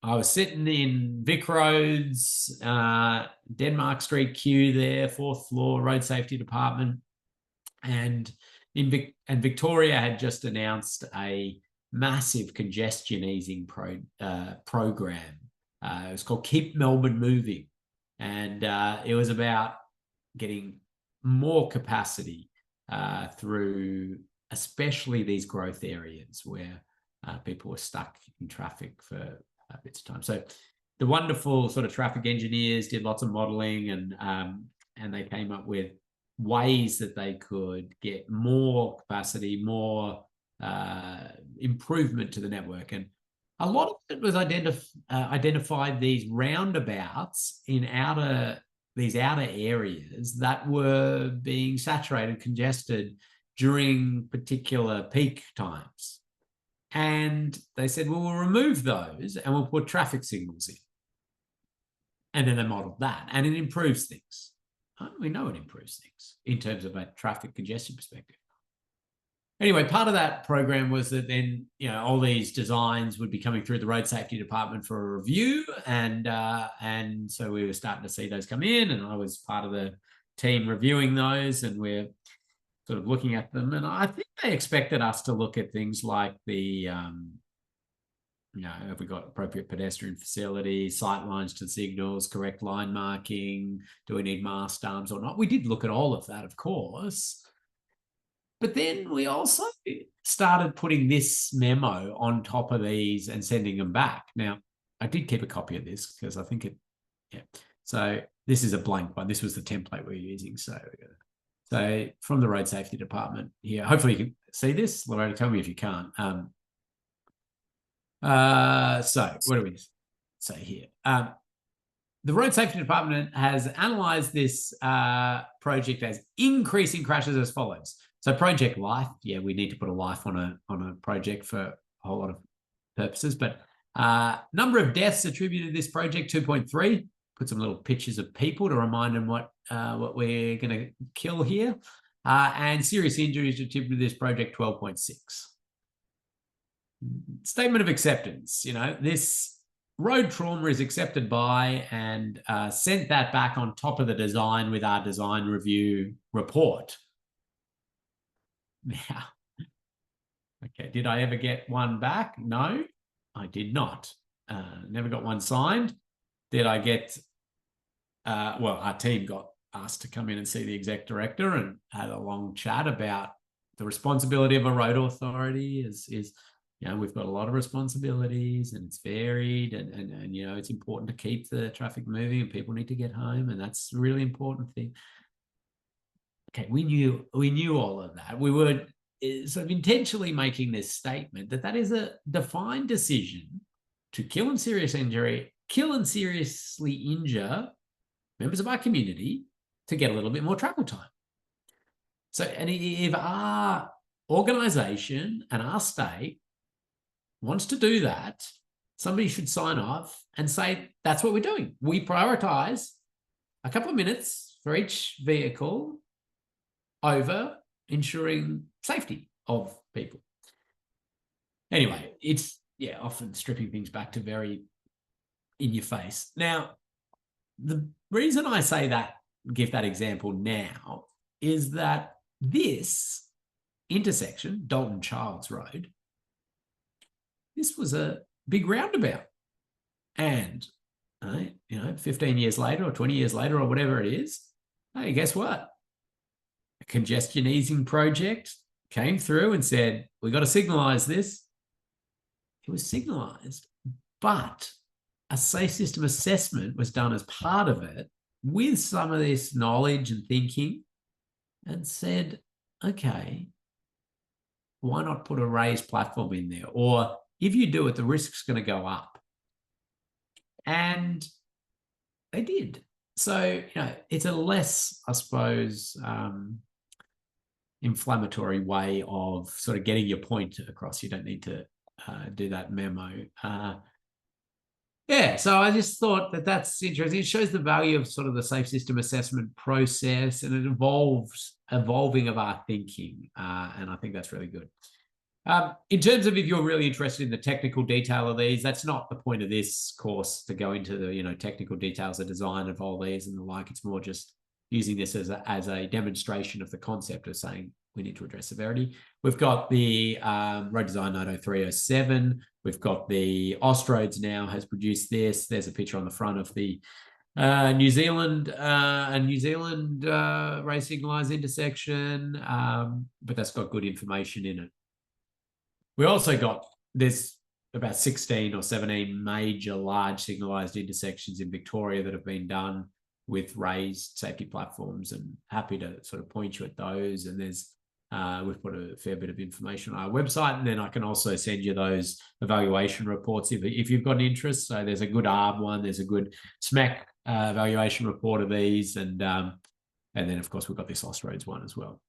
I was sitting in Vic Roads, Denmark Street queue there, 4th floor, road safety department, and Victoria had just announced a massive congestion easing program. It was called Keep Melbourne Moving. And it was about getting more capacity through especially these growth areas where people were stuck in traffic for bits of time. So the wonderful sort of traffic engineers did lots of modeling, and they came up with ways that they could get more capacity, more improvement to the network. And a lot of it was identified these roundabouts in these outer areas that were being saturated, congested during particular peak times. And they said, well, we'll remove those and we'll put traffic signals in. And then they modeled that, and it improves things. We know it improves things in terms of a traffic congestion perspective. Anyway, part of that program was that then, all these designs would be coming through the road safety department for a review. And so we were starting to see those come in, and I was part of the team reviewing those, and we're sort of looking at them. And I think they expected us to look at things like the have we got appropriate pedestrian facilities, sight lines to signals, correct line marking? Do we need mast arms or not? We did look at all of that, of course. But then we also started putting this memo on top of these and sending them back. Now, I did keep a copy of this because I think So this is a blank one. This was the template we're using. So from the Road Safety Department here, hopefully you can see this. Loretta, tell me if you can't. So what do we say here? The Road Safety Department has analysed this project as increasing crashes as follows. So Project Life, we need to put a life on a project for a whole lot of purposes, but number of deaths attributed to this project, 2.3. Put some little pictures of people to remind them what we're going to kill here. And serious injuries attributed to this project, 12.6. Statement of acceptance. This road trauma is accepted by and sent that back on top of the design with our design review report. Now, okay, did I ever get one back? No, I did not. Never got one signed. Did I get, well, our team got asked to come in and see the exec director and had a long chat about the responsibility of a road authority is we've got a lot of responsibilities and it's varied and it's important to keep the traffic moving and people need to get home, and that's a really important thing. Okay, we knew all of that. We were sort of intentionally making this statement that is a defined decision to kill and seriously injure members of our community to get a little bit more travel time. So, and if our organisation and our state wants to do that, somebody should sign off and say, that's what we're doing. We prioritise a couple of minutes for each vehicle over ensuring safety of people. Anyway, it's often stripping things back to very in your face. Now, the reason I say that, give that example now, is that this intersection, Dalton Childs Road, this was a big roundabout. And 15 years later or 20 years later or whatever it is, hey, guess what? A congestion easing project came through and said, we've got to signalise this. It was signalised, but a safe system assessment was done as part of it with some of this knowledge and thinking and said, okay, why not put a raised platform in there? Or if you do it, the risk's going to go up. And they did. So, it's a less, I suppose, inflammatory way of sort of getting your point across. You don't need to do that memo. So I just thought that's interesting. It shows the value of sort of the safe system assessment process, and it evolving of our thinking. And I think that's really good. In terms of if you're really interested in the technical detail of these, that's not the point of this course to go into the technical details of design of all these and the like. It's more just using this as a demonstration of the concept of saying we need to address severity. We've got the Road Design Note 0307. We've got the Austroads now has produced this. There's a picture on the front of the New Zealand race signalised intersection, but that's got good information in it. We also got, there's about 16 or 17 major large signalised intersections in Victoria that have been done with raised safety platforms, and happy to sort of point you at those. And there's we've put a fair bit of information on our website, and then I can also send you those evaluation reports if you've got an interest. So there's a good ARB one, there's a good SMEC evaluation report of these, and then of course we've got this Austroads one as well.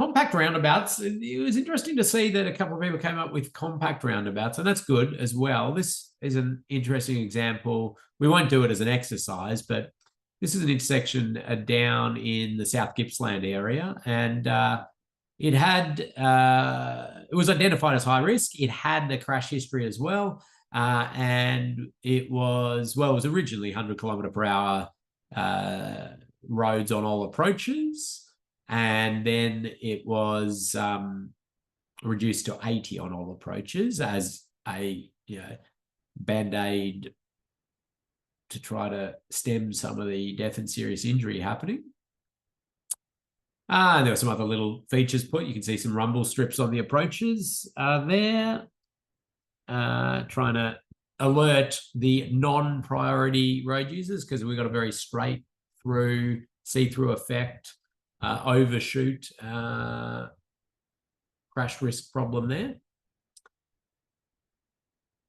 Compact roundabouts. It was interesting to see that a couple of people came up with compact roundabouts, and that's good as well. This is an interesting example. We won't do it as an exercise, but this is an intersection down in the South Gippsland area, and it was identified as high risk. It had a crash history as well, and it was originally 100 km/h roads on all approaches. And then it was reduced to 80 on all approaches as a band-aid to try to stem some of the death and serious injury happening. And there were some other little features put. You can see some rumble strips on the approaches there, trying to alert the non-priority road users because we've got a very straight through, see-through effect, overshoot, crash risk problem there.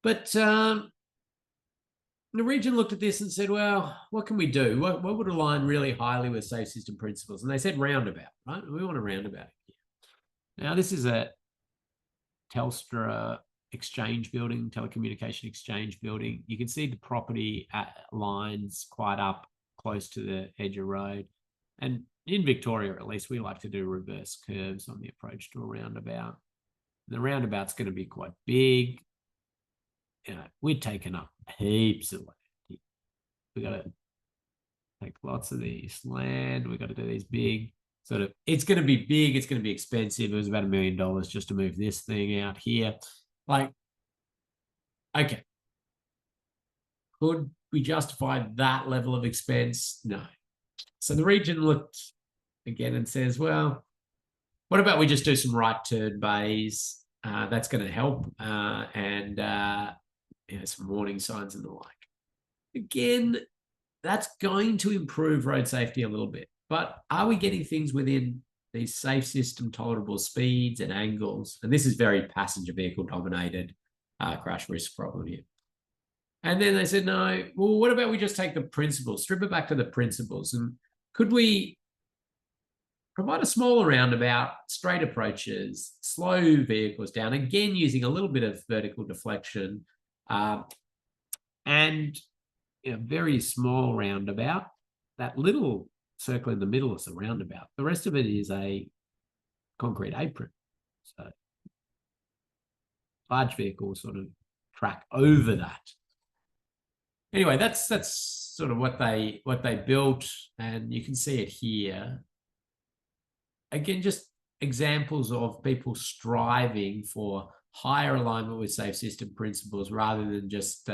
But the region looked at this and said, well, what can we do? What would align really highly with safe system principles? And they said roundabout, right? We want a roundabout here. Now, this is a Telstra exchange building, telecommunication exchange building. You can see the property lines quite up close to the edge of road. And in Victoria, at least, we like to do reverse curves on the approach to a roundabout. The roundabout's going to be quite big. We're taking up heaps of land. We got to take lots of this land. We got to do these big sort of. It's going to be big. It's going to be expensive. It was about $1 million just to move this thing out here. Like, okay, could we justify that level of expense? No. So the region looked again and says, well, what about we just do some right turn bays? That's going to help. And some warning signs and the like. Again, that's going to improve road safety a little bit. But are we getting things within these safe system tolerable speeds and angles? And this is very passenger vehicle dominated crash risk problem here. And then they said, no, well, what about we just take the principles, strip it back to the principles? And could we provide a smaller roundabout, straight approaches, slow vehicles down, again, using a little bit of vertical deflection, and very small roundabout. That little circle in the middle is a roundabout. The rest of it is a concrete apron. So large vehicles sort of track over that. Anyway, that's sort of what they built, and you can see it here. Again, just examples of people striving for higher alignment with safe system principles rather than just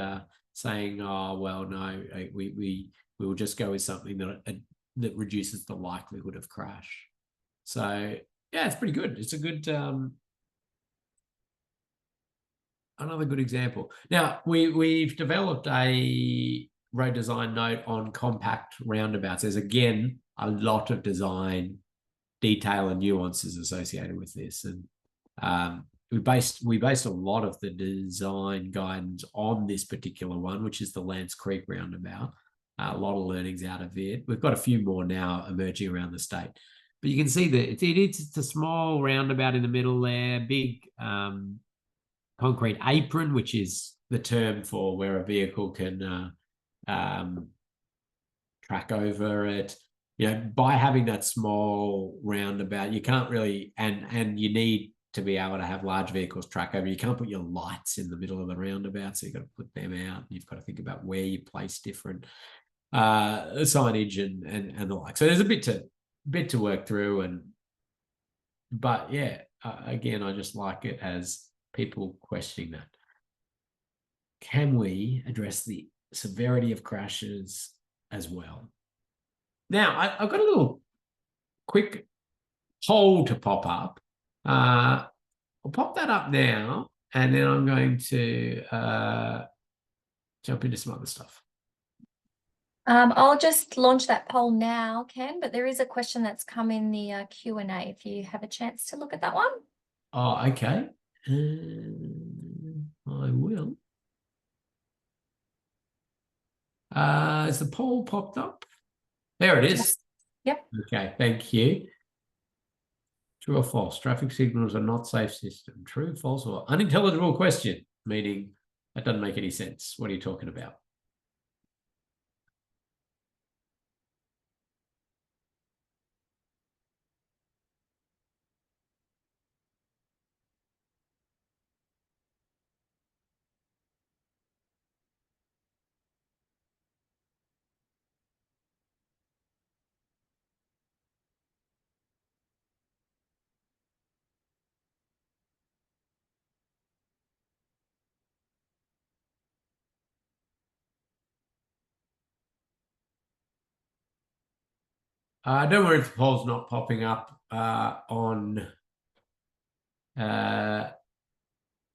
saying, oh, well, no, we will just go with something that reduces the likelihood of crash. So, yeah, it's pretty good. It's a good, another good example. Now, we've developed a road design note on compact roundabouts. There's, again, a lot of design detail and nuances associated with this. And we based a lot of the design guidance on this particular one, which is the Lance Creek roundabout. A lot of learnings out of it. We've got a few more now emerging around the state. But you can see that it's a small roundabout in the middle there, big concrete apron, which is the term for where a vehicle can track over it. By having that small roundabout, you can't really, and you need to be able to have large vehicles track over. You can't put your lights in the middle of the roundabout, so you've got to put them out. You've got to think about where you place different signage and the like. So there's a bit to work through, but yeah, again, I just like it as people questioning that. Can we address the severity of crashes as well? Now, I've got a little quick poll to pop up. I'll pop that up now, and then I'm going to jump into some other stuff. I'll just launch that poll now, Ken, but there is a question that's come in the Q&A if you have a chance to look at that one. Oh, okay. I will. Has the poll popped up? There it is. Yep. Okay, thank you. True or false? Traffic signals are not safe system. True, false, or unintelligible question, meaning that doesn't make any sense. What are you talking about? Don't worry if the poll's not popping up on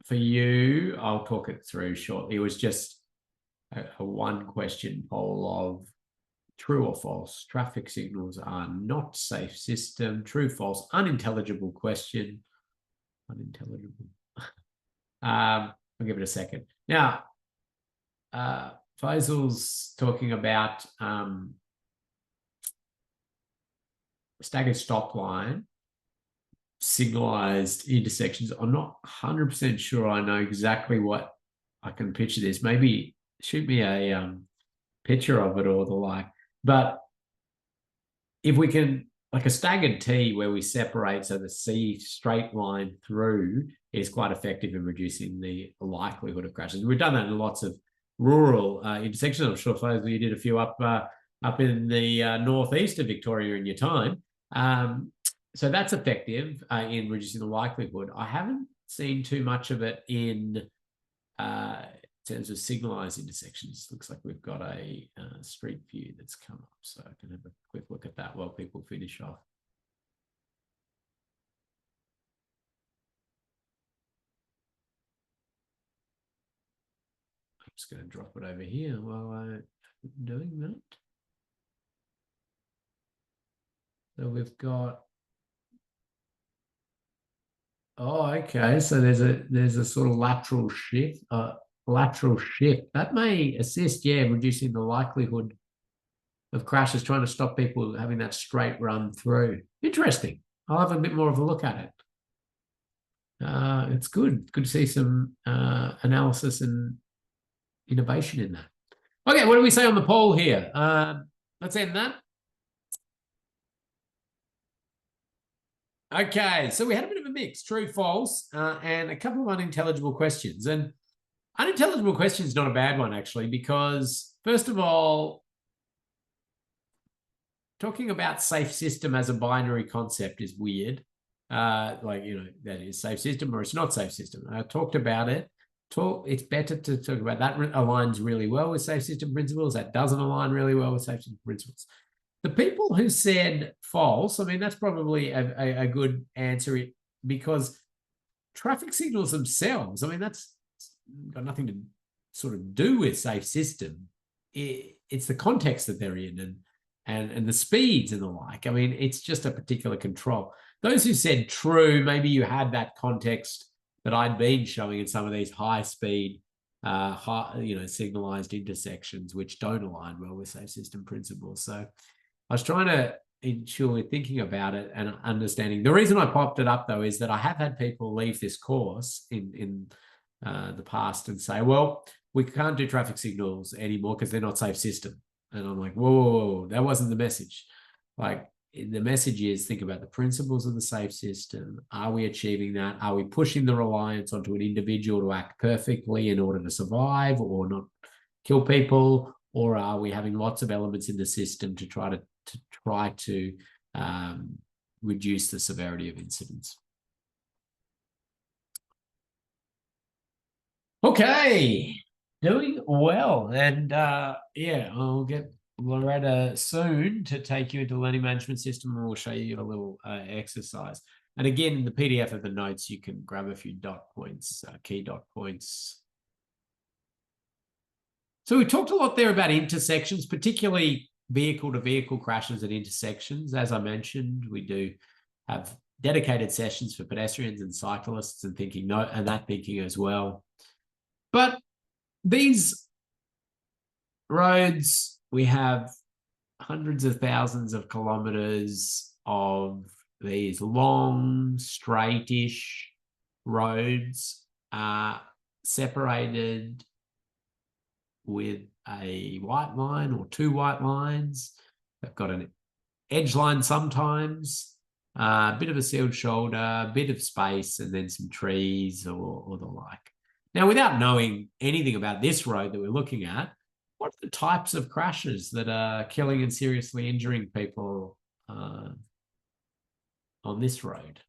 for you. I'll talk it through shortly. It was just a one-question poll of true or false. Traffic signals are not safe system. True, false, unintelligible question. Unintelligible. I'll give it a second. Now, Faisal's talking about staggered stop line, signalized intersections. I'm not 100% sure I know exactly what I can picture this. Maybe shoot me a picture of it or the like. But if we can, like a staggered T where we separate so the C straight line through is quite effective in reducing the likelihood of crashes. We've done that in lots of rural intersections. I'm sure, Faisal, you did a few up in the northeast of Victoria in your time. So that's effective in reducing the likelihood. I haven't seen too much of it in terms of signalized intersections. Looks like we've got a street view that's come up, so I can have a quick look at that while people finish off. I'm just going to drop it over here while I'm doing that. So we've got. Oh, okay. So there's a sort of lateral shift. That may assist, reducing the likelihood of crashes, trying to stop people having that straight run through. Interesting. I'll have a bit more of a look at it. It's good to see some analysis and innovation in that. Okay, what do we say on the poll here? Let's end that. Okay, so we had a bit of a mix, true, false, and a couple of unintelligible questions. And unintelligible question is not a bad one, actually, because first of all, talking about safe system as a binary concept is weird. Like, that is safe system or it's not safe system. I talked about it. It's better to talk about that. Aligns really well with safe system principles. That doesn't align really well with safe system principles. The people who said false, I mean, that's probably a good answer because traffic signals themselves, I mean, that's got nothing to sort of do with safe system. It's the context that they're in and the speeds and the like. I mean, it's just a particular control. Those who said true, maybe you had that context that I'd been showing in some of these high speed, signalized intersections, which don't align well with safe system principles. So I was trying to ensure we're thinking about it and understanding. The reason I popped it up, though, is that I have had people leave this course in the past and say, well, we can't do traffic signals anymore because they're not safe system. And I'm like, whoa, that wasn't the message. Like, the message is think about the principles of the safe system. Are we achieving that? Are we pushing the reliance onto an individual to act perfectly in order to survive or not kill people? Or are we having lots of elements in the system to try to reduce the severity of incidents? Okay, doing well. And I'll get Loretta soon to take you into the learning management system and we'll show you a little exercise. And again, in the PDF of the notes, you can grab a few dot points, key dot points. So we talked a lot there about intersections, particularly vehicle-to-vehicle crashes at intersections. As I mentioned, we do have dedicated sessions for pedestrians and cyclists and that thinking as well. But these roads, we have hundreds of thousands of kilometers of these long, straightish roads separated with a white line or two white lines. They've got an edge line sometimes, a bit of a sealed shoulder, a bit of space, and then some trees or the like. Now, without knowing anything about this road that we're looking at, what are the types of crashes that are killing and seriously injuring people on this road?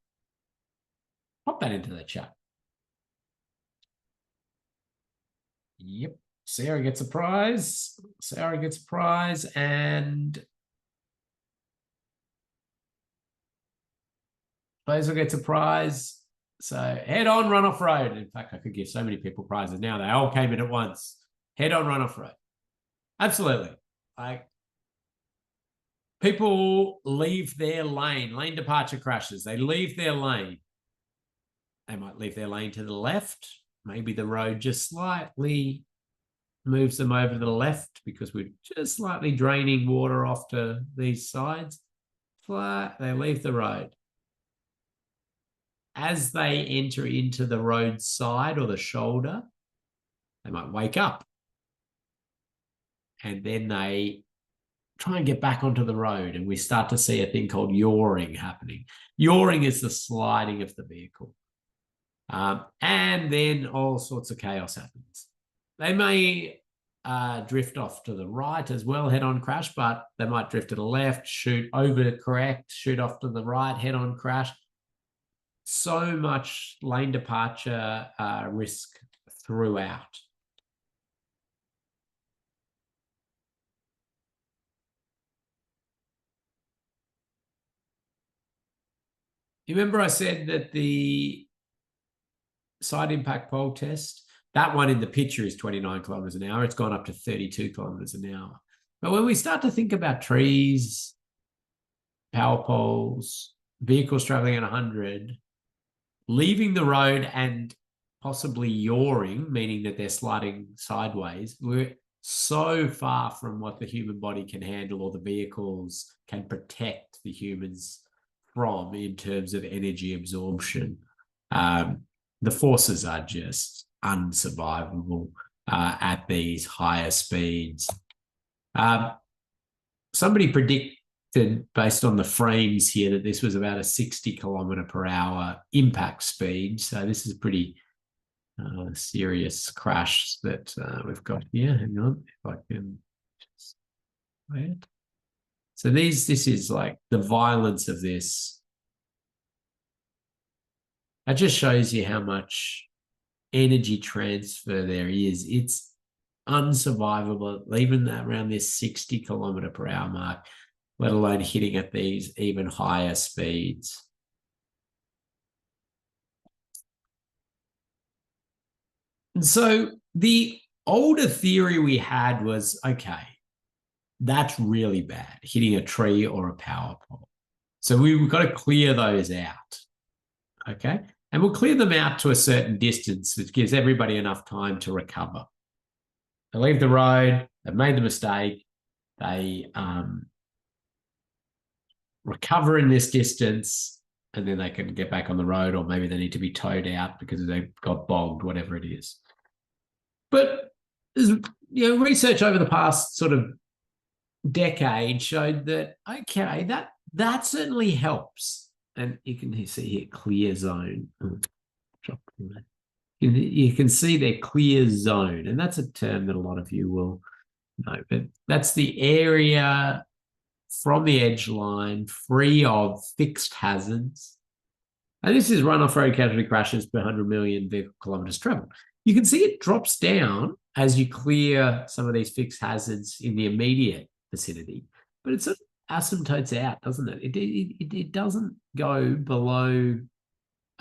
Pop that into the chat. Yep. Sarah gets a prize. And Basil gets a prize. So head on, run off road. In fact, I could give so many people prizes now. They all came in at once. Head on, run off road. Absolutely. Like, people leave their lane departure crashes. They leave their lane. They might leave their lane to the left. Maybe the road just slightly moves them over to the left because we're just slightly draining water off to these sides. Flat, they leave the road. As they enter into the road side or the shoulder, they might wake up. And then they try and get back onto the road, and we start to see a thing called yawing happening. Yawing is the sliding of the vehicle. And then all sorts of chaos happens. They may drift off to the right as well, head-on crash, but they might drift to the left, shoot over correct, shoot off to the right, head-on crash. So much lane departure risk throughout. You remember I said that the side impact pole test, that one in the picture is 29 kilometers an hour. It's gone up to 32 kilometers an hour. But when we start to think about trees, power poles, vehicles traveling at 100, leaving the road and possibly yawing, meaning that they're sliding sideways, we're so far from what the human body can handle or the vehicles can protect the humans from in terms of energy absorption. The forces are just unsurvivable at these higher speeds. Somebody predicted, based on the frames here, that this was about a 60 kilometer per hour impact speed. So this is a pretty serious crash that we've got here. Hang on, if I can just wait. So this is like the violence of this. That just shows you how much energy transfer there is. It's unsurvivable, even around this 60 kilometer per hour mark, let alone hitting at these even higher speeds. And so the older theory we had was, okay, that's really bad, hitting a tree or a power pole. So we've got to clear those out, okay? And we'll clear them out to a certain distance, which gives everybody enough time to recover. They leave the road, they've made the mistake, they recover in this distance, and then they can get back on the road, or maybe they need to be towed out because they got bogged, whatever it is. But research over the past sort of decade showed that, okay, that certainly helps. And you can see here, clear zone. You can see their clear zone, and that's a term that a lot of you will know, but that's the area from the edge line free of fixed hazards. And this is run-off road casualty crashes per 100 million vehicle kilometers traveled. You can see it drops down as you clear some of these fixed hazards in the immediate vicinity, but it sort of asymptotes out, doesn't it? It doesn't go below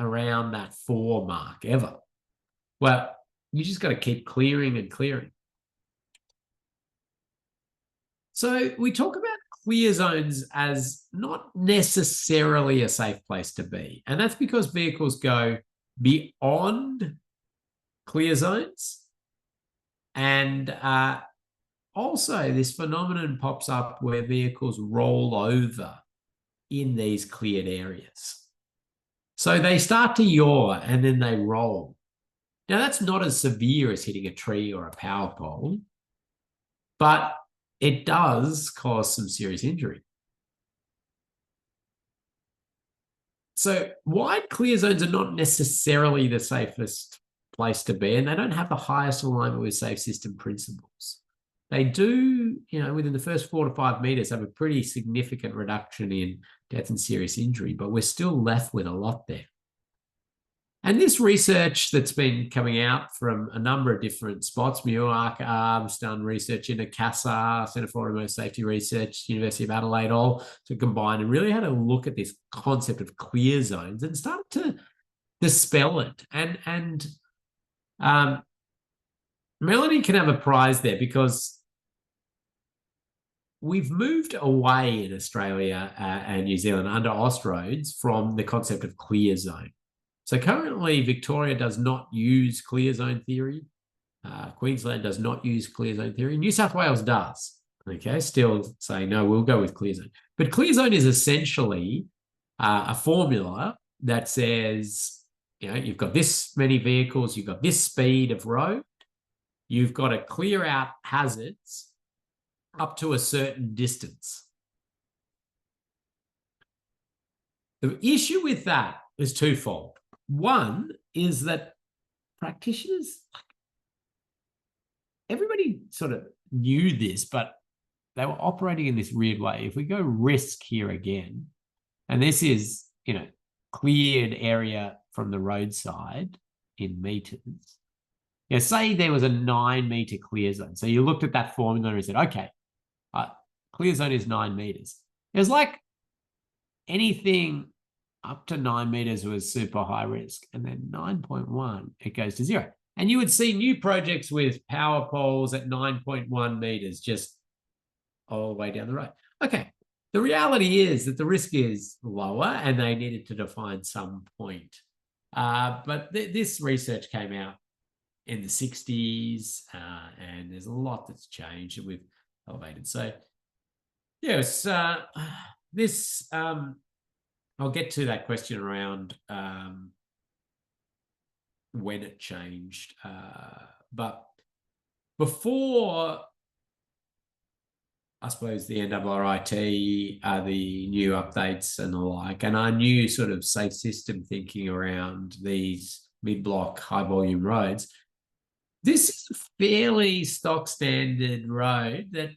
around that 4 mark ever. Well, you just got to keep clearing and clearing. So we talk about clear zones as not necessarily a safe place to be. And that's because vehicles go beyond clear zones. And also this phenomenon pops up where vehicles roll over in these cleared areas. So they start to yaw and then they roll. Now that's not as severe as hitting a tree or a power pole, but it does cause some serious injury. So wide clear zones are not necessarily the safest place to be, and they don't have the highest alignment with safe system principles. They do, within the first 4 to 5 meters, have a pretty significant reduction in death and serious injury, but we're still left with a lot there. And this research that's been coming out from a number of different spots, MUAC, ARB's done research into CASA, Centre for Automotive Safety Research, University of Adelaide, all to combine and really had a look at this concept of clear zones and started to dispel it. And Melanie can have a prize there because we've moved away in Australia and New Zealand under Austroads from the concept of clear zone. So currently, Victoria does not use clear zone theory. Queensland does not use clear zone theory. New South Wales does. Okay, still saying, no, we'll go with clear zone. But clear zone is essentially a formula that says, you know, you've got this many vehicles, you've got this speed of road, you've got to clear out hazards up to a certain distance. The issue with that is twofold. One is that practitioners, everybody sort of knew this, but they were operating in this weird way. If we go risk here again, and this is, you know, cleared area from the roadside in meters. You know, say there was a 9 meter clear zone. So you looked at that formula and said, okay, clear zone is 9 meters. It was like anything up to 9 meters was super high risk. And then 9.1, it goes to 0. And you would see new projects with power poles at 9.1 meters, just all the way down the road. Okay. The reality is that the risk is lower and they needed to define some point. But this research came out in the 60s and there's a lot that's changed and we've elevated. So yes, this, I'll get to that question around when it changed. But before, I suppose, the NRRIT, the new updates and the like, and our new sort of safe system thinking around these mid-block high-volume roads, this is a fairly stock standard road that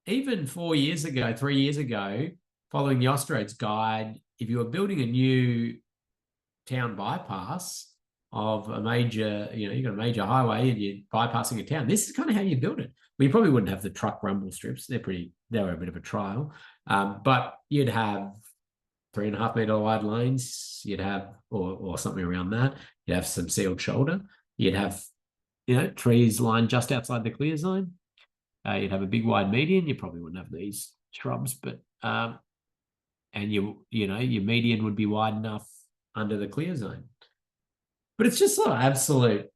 even 4 years ago, 3 years ago, following the Austroads guide, if you were building a new town bypass of a major, you know, you've got a major highway and you're bypassing a town, this is kind of how you build it. Well, you probably wouldn't have the truck rumble strips. They were a bit of a trial. But you'd have 3.5 meter wide lanes. You'd have, or something around that. You'd have some sealed shoulder. You'd have, you know, trees lined just outside the clear zone. You'd have a big wide median. You probably wouldn't have these shrubs, but and you know, your median would be wide enough under the clear zone. But it's just sort of absolute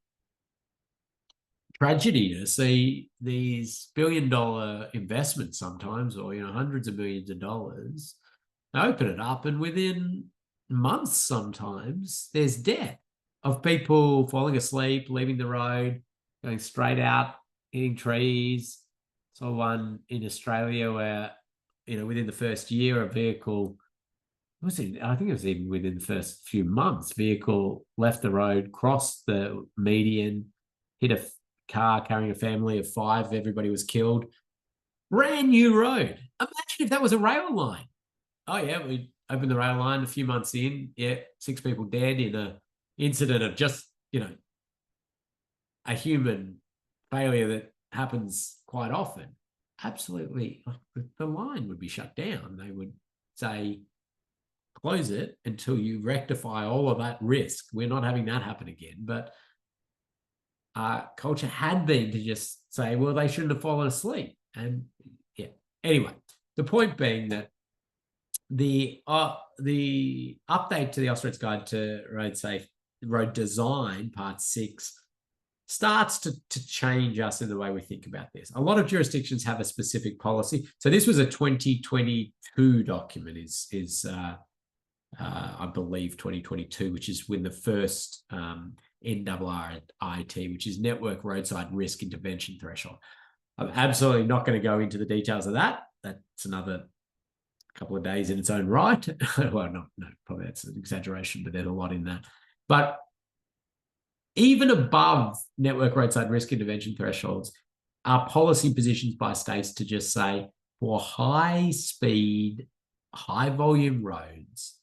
tragedy to see these billion-dollar investments sometimes, or, you know, hundreds of millions of dollars, open it up, and within months sometimes there's death of people falling asleep, leaving the road, going straight out, hitting trees. Saw one in Australia where, you know, within the first year, a vehicle, I think it was even within the first few months, vehicle left the road, crossed the median, hit a car carrying a family of 5, everybody was killed. Brand new road. Imagine if that was a rail line. Oh yeah, we opened the rail line a few months in. Yeah, 6 people dead in an incident of just, you know, a human failure that happens quite often. Absolutely, the line would be shut down. They would say, close it until you rectify all of that risk. We're not having that happen again. But culture had been to just say, well, they shouldn't have fallen asleep. And yeah, anyway, the point being that the update to the Austroads Guide to Road Design, Part 6, starts to change us in the way we think about this. A lot of jurisdictions have a specific policy. So this was a 2022 document, I believe 2022, which is when the first NRRIT, which is Network Roadside Risk Intervention Threshold. I'm absolutely not going to go into the details of that. That's another couple of days in its own right. Well, no, probably that's an exaggeration, but there's a lot in that. But even above Network Roadside Risk Intervention thresholds are policy positions by states to just say, for high speed, high volume roads,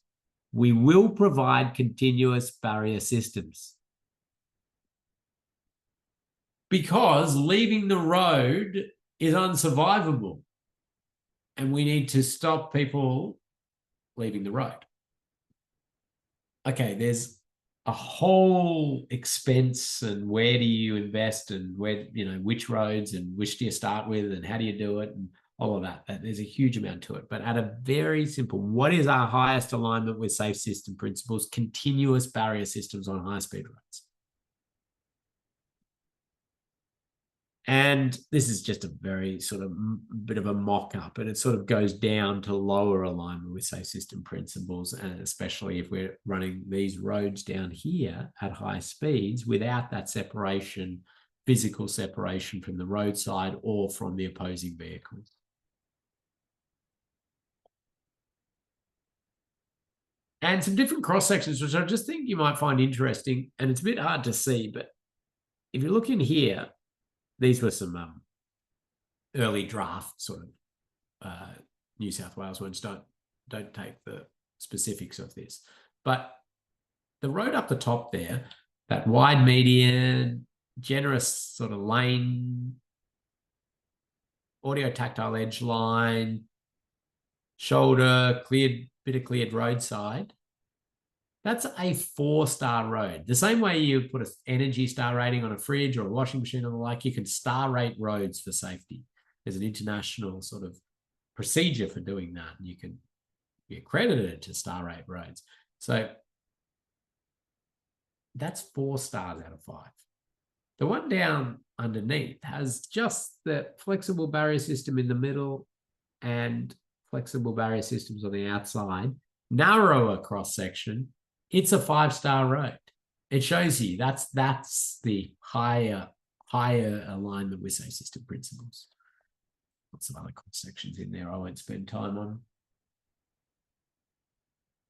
we will provide continuous barrier systems. Because leaving the road is unsurvivable. And we need to stop people leaving the road. Okay, there's a whole expense and where do you invest and where, which roads and which do you start with and how do you do it and all of that. There's a huge amount to it. But at a very simple, what is our highest alignment with safe system principles? Continuous barrier systems on high-speed roads. And this is just a very sort of bit of a mock-up, and it sort of goes down to lower alignment with safe system principles, and especially if we're running these roads down here at high speeds without that separation, physical separation from the roadside or from the opposing vehicles. And some different cross sections, which I just think you might find interesting, and it's a bit hard to see, but if you look in here, these were some early draft sort of New South Wales ones. Don't take the specifics of this. But the road up the top there, that wide median, generous sort of lane, audio tactile edge line, shoulder, bit of cleared roadside. That's a 4-star road. The same way you put an Energy Star rating on a fridge or a washing machine or the like, you can star rate roads for safety. There's an international sort of procedure for doing that, and you can be accredited to star rate roads. So that's 4 stars out of 5. The one down underneath has just the flexible barrier system in the middle and flexible barrier systems on the outside, narrower cross section. It's a 5-star road. It shows you that's the higher alignment with safe system principles. Lots of other cross sections in there I won't spend time on.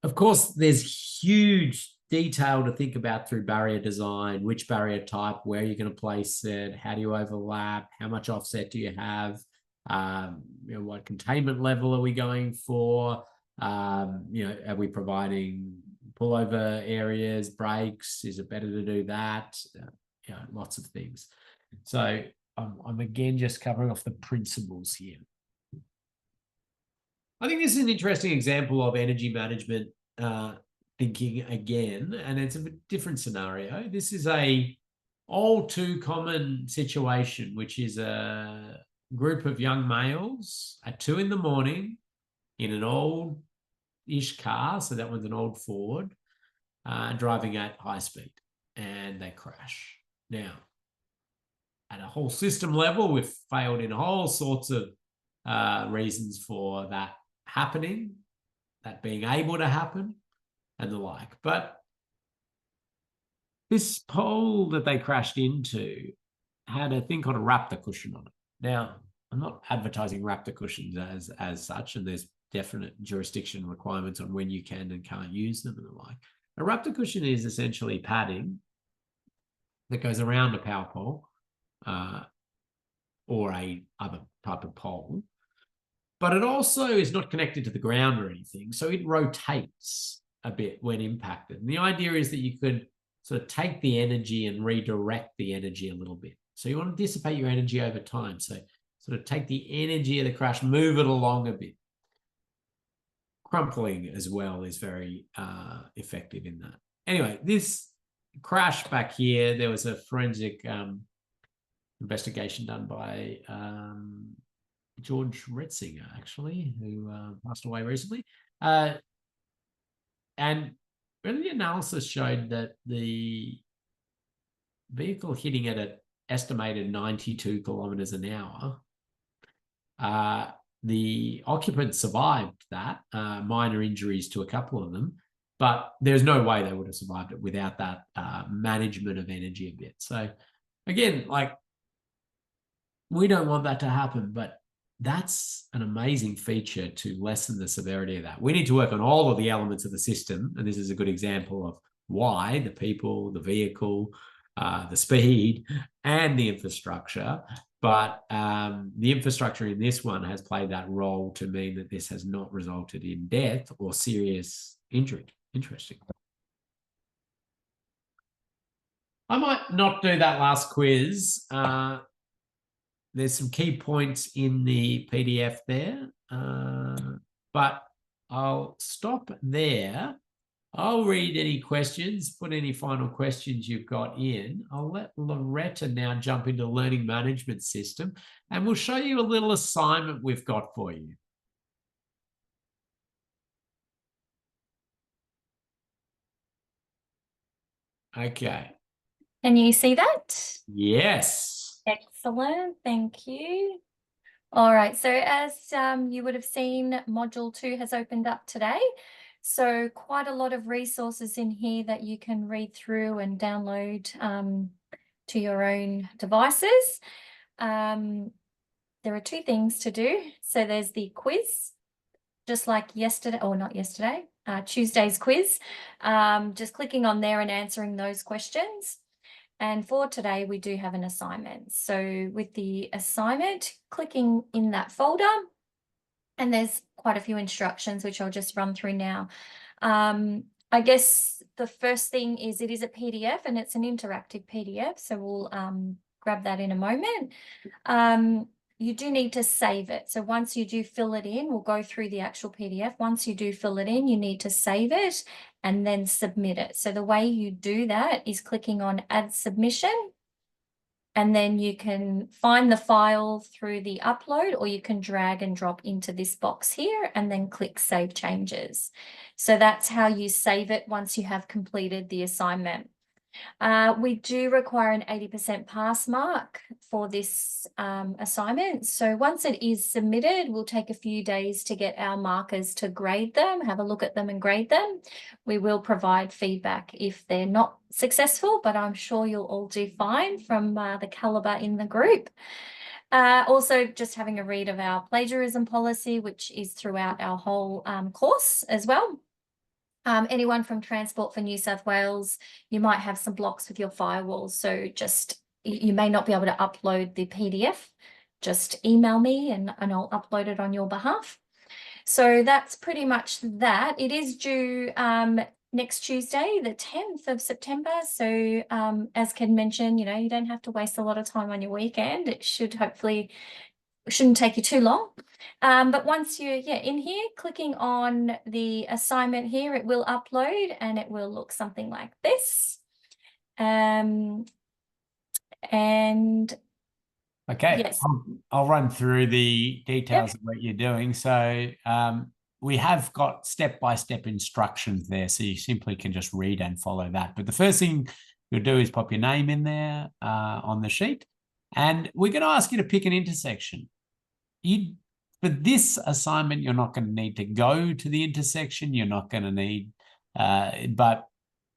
Of course, there's huge detail to think about through barrier design, which barrier type, where you're going to place it, how do you overlap, how much offset do you have, what containment level are we going for, are we providing pullover areas, brakes? Is it better to do that? Lots of things. So I'm again just covering off the principles here. I think this is an interesting example of energy management thinking again, and it's a different scenario. This is a all too common situation, which is a group of young males at 2 a.m. in an old-ish car, so that one's an old Ford, driving at high speed, and they crash. Now, at a whole system level, we've failed in all sorts of reasons for that happening, that being able to happen, and the like. But this pole that they crashed into had a thing called a Raptor cushion on it. Now, I'm not advertising Raptor cushions as such, and there's definite jurisdiction requirements on when you can and can't use them and the like. A Raptor cushion is essentially padding that goes around a power pole or a other type of pole, but it also is not connected to the ground or anything, so it rotates a bit when impacted. And the idea is that you could sort of take the energy and redirect the energy a little bit. So you want to dissipate your energy over time. So sort of take the energy of the crash, move it along a bit. Crumpling as well is very effective in that. Anyway, this crash back here, there was a forensic investigation done by George Retzinger, actually, who passed away recently. And really the analysis showed that the vehicle hitting at an estimated 92 kilometers an hour, the occupants survived that, minor injuries to a couple of them, but there's no way they would have survived it without that management of energy a bit. So again, like, we don't want that to happen, but that's an amazing feature to lessen the severity of that. We need to work on all of the elements of the system, and this is a good example of why: the people, the vehicle, the speed, and the infrastructure. But the infrastructure in this one has played that role to mean that this has not resulted in death or serious injury. Interesting. I might not do that last quiz. There's some key points in the PDF there, but I'll stop there. I'll read any questions, put any final questions you've got in. I'll let Loretta now jump into learning management system, and we'll show you a little assignment we've got for you. Okay. Can you see that? Yes. Excellent. Thank you. All right. So as you would have seen, Module 2 has opened up today. So quite a lot of resources in here that you can read through and download to your own devices. There are two things to do. So there's the quiz, just like yesterday, or not yesterday, Tuesday's quiz. Just clicking on there and answering those questions. And for today, we do have an assignment. So with the assignment, clicking in that folder, and there's quite a few instructions, which I'll just run through now. I guess the first thing is it is a PDF and it's an interactive PDF. So we'll grab that in a moment. You do need to save it. So once you do fill it in, we'll go through the actual PDF. Once you do fill it in, you need to save it and then submit it. So the way you do that is clicking on Add Submission, and then you can find the file through the upload, or you can drag and drop into this box here and then click Save Changes. So that's how you save it once you have completed the assignment. We do require an 80% pass mark for this assignment. So once it is submitted, we'll take a few days to get our markers to grade them, have a look at them and grade them. We will provide feedback if they're not successful, but I'm sure you'll all do fine from the caliber in the group. Also, just having a read of our plagiarism policy, which is throughout our whole course as well. Anyone from Transport for New South Wales, you might have some blocks with your firewalls. So just, you may not be able to upload the PDF. Just email me and I'll upload it on your behalf. So that's pretty much that. It is due next Tuesday, the 10th of September. So as Ken mentioned, you know, you don't have to waste a lot of time on your weekend. It should hopefully, shouldn't take you too long. But once you're in here, clicking on the assignment here, it will upload and it will look something like this. And okay, yes. I'll run through the details of what you're doing. So we have got step-by-step instructions there, so you simply can just read and follow that. But the first thing you'll do is pop your name in there on the sheet, and we're going to ask you to pick an intersection. For this assignment, you're not going to need to go to the intersection. You're not going to need, but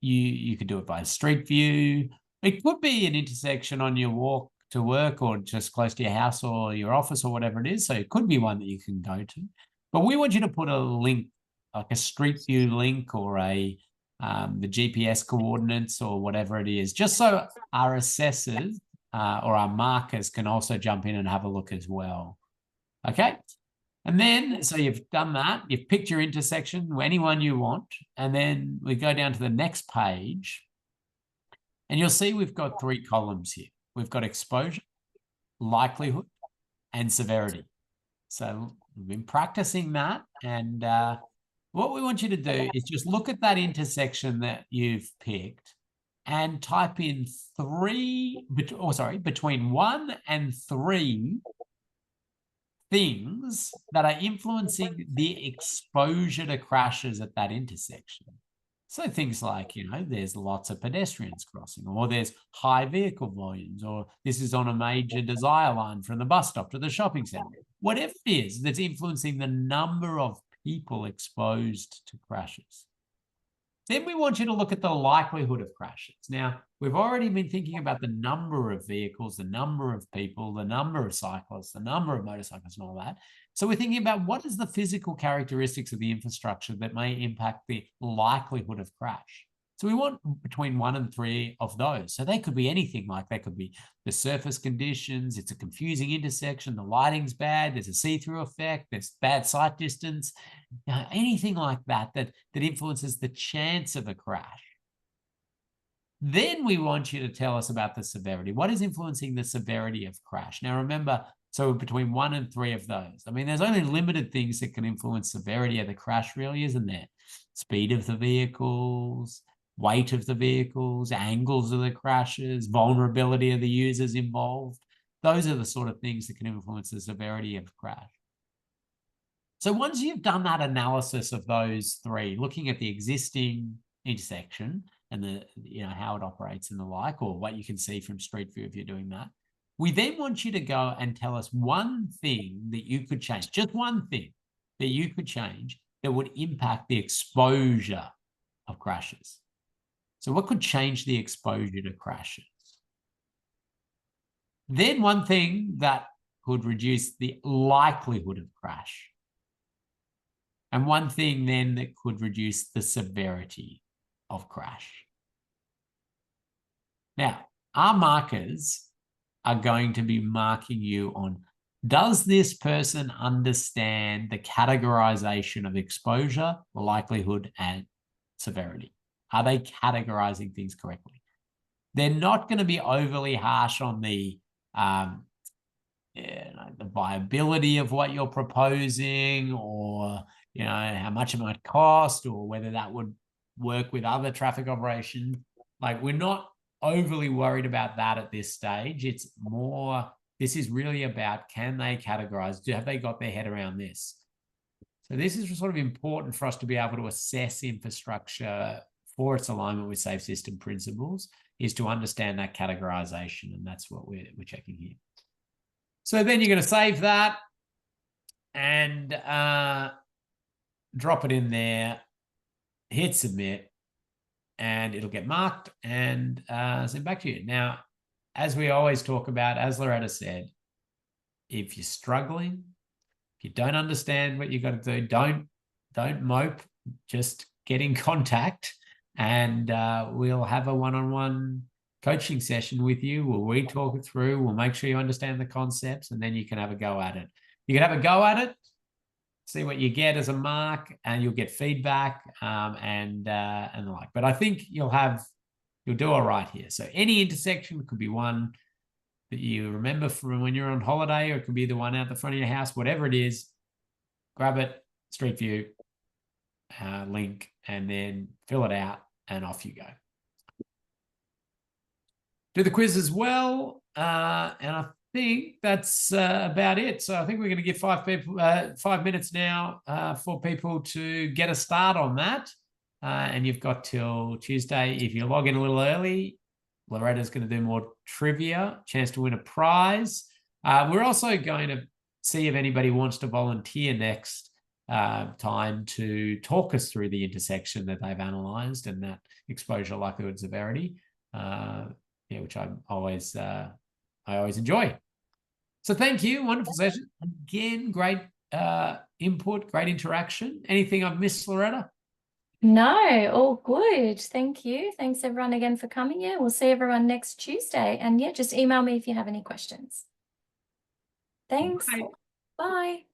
you could do it by Street View. It could be an intersection on your walk to work or just close to your house or your office or whatever it is. So it could be one that you can go to. But we want you to put a link, like a Street View link or the GPS coordinates or whatever it is, just so our assessors or our markers can also jump in and have a look as well. Okay, and then, so you've done that, you've picked your intersection, anyone you want, and then we go down to the next page, and you'll see we've got 3 columns here. We've got exposure, likelihood, and severity. So we've been practicing that, and what we want you to do is just look at that intersection that you've picked and type in between 1 and 3 things that are influencing the exposure to crashes at that intersection. So things like, you know, there's lots of pedestrians crossing, or there's high vehicle volumes, or this is on a major desire line from the bus stop to the shopping centre. Whatever it is that's influencing the number of people exposed to crashes. Then we want you to look at the likelihood of crashes. Now, we've already been thinking about the number of vehicles, the number of people, the number of cyclists, the number of motorcycles and all that. So we're thinking about what is the physical characteristics of the infrastructure that may impact the likelihood of crash. So we want between 1 and 3 of those. So they could be anything, like they could be the surface conditions, it's a confusing intersection, the lighting's bad, there's a see-through effect, there's bad sight distance, anything like that, that influences the chance of a crash. Then we want you to tell us about the severity. What is influencing the severity of crash? Now, remember, so between 1 and 3 of those. I mean, there's only limited things that can influence severity of the crash, really, isn't there? Speed of the vehicles, weight of the vehicles, angles of the crashes, vulnerability of the users involved. Those are the sort of things that can influence the severity of crash. So once you've done that analysis of those 3, looking at the existing intersection and the, how it operates and the like, or what you can see from Street View if you're doing that, we then want you to go and tell us one thing that you could change, just one thing that you could change that would impact the exposure of crashes. So what could change the exposure to crashes? Then one thing that could reduce the likelihood of crash. And one thing then that could reduce the severity of crash. Now, our markers are going to be marking you on, does this person understand the categorization of exposure, likelihood, and severity? Are they categorizing things correctly? They're not going to be overly harsh on the viability of what you're proposing, or how much it might cost, or whether that would work with other traffic operations. Like, we're not overly worried about that at this stage. It's more, this is really about, can they categorize? Have they got their head around this? So this is sort of important for us to be able to assess infrastructure for its alignment with safe system principles, is to understand that categorization, and that's what we're checking here. So then you're going to save that and drop it in there, hit submit, and it'll get marked and sent back to you. Now, as we always talk about, as Loretta said, if you're struggling, if you don't understand what you've got to do, don't mope, just get in contact, and we'll have a one-on-one coaching session with you. We'll talk it through. We'll make sure you understand the concepts, and then you can have a go at it. You can have a go at it, see what you get as a mark, and you'll get feedback and the like. But I think you'll do all right here. So any intersection could be one that you remember from when you're on holiday, or it could be the one out the front of your house, whatever it is. Grab it, Street View, link, and then fill it out, and off you go. Do the quiz as well, and I think that's about it. So I think we're going to give 5 minutes now for people to get a start on that, and you've got till Tuesday. If you log in a little early, Loretta's going to do more trivia, chance to win a prize. We're also going to see if anybody wants to volunteer next time to talk us through the intersection that they've analysed and that exposure, likelihood, severity. Which I always enjoy. So thank you. Wonderful session. Again, great input, great interaction. Anything I've missed, Loretta? No, all good. Thank you. Thanks everyone again for coming. Yeah, we'll see everyone next Tuesday. And yeah, just email me if you have any questions. Thanks. Bye. Bye.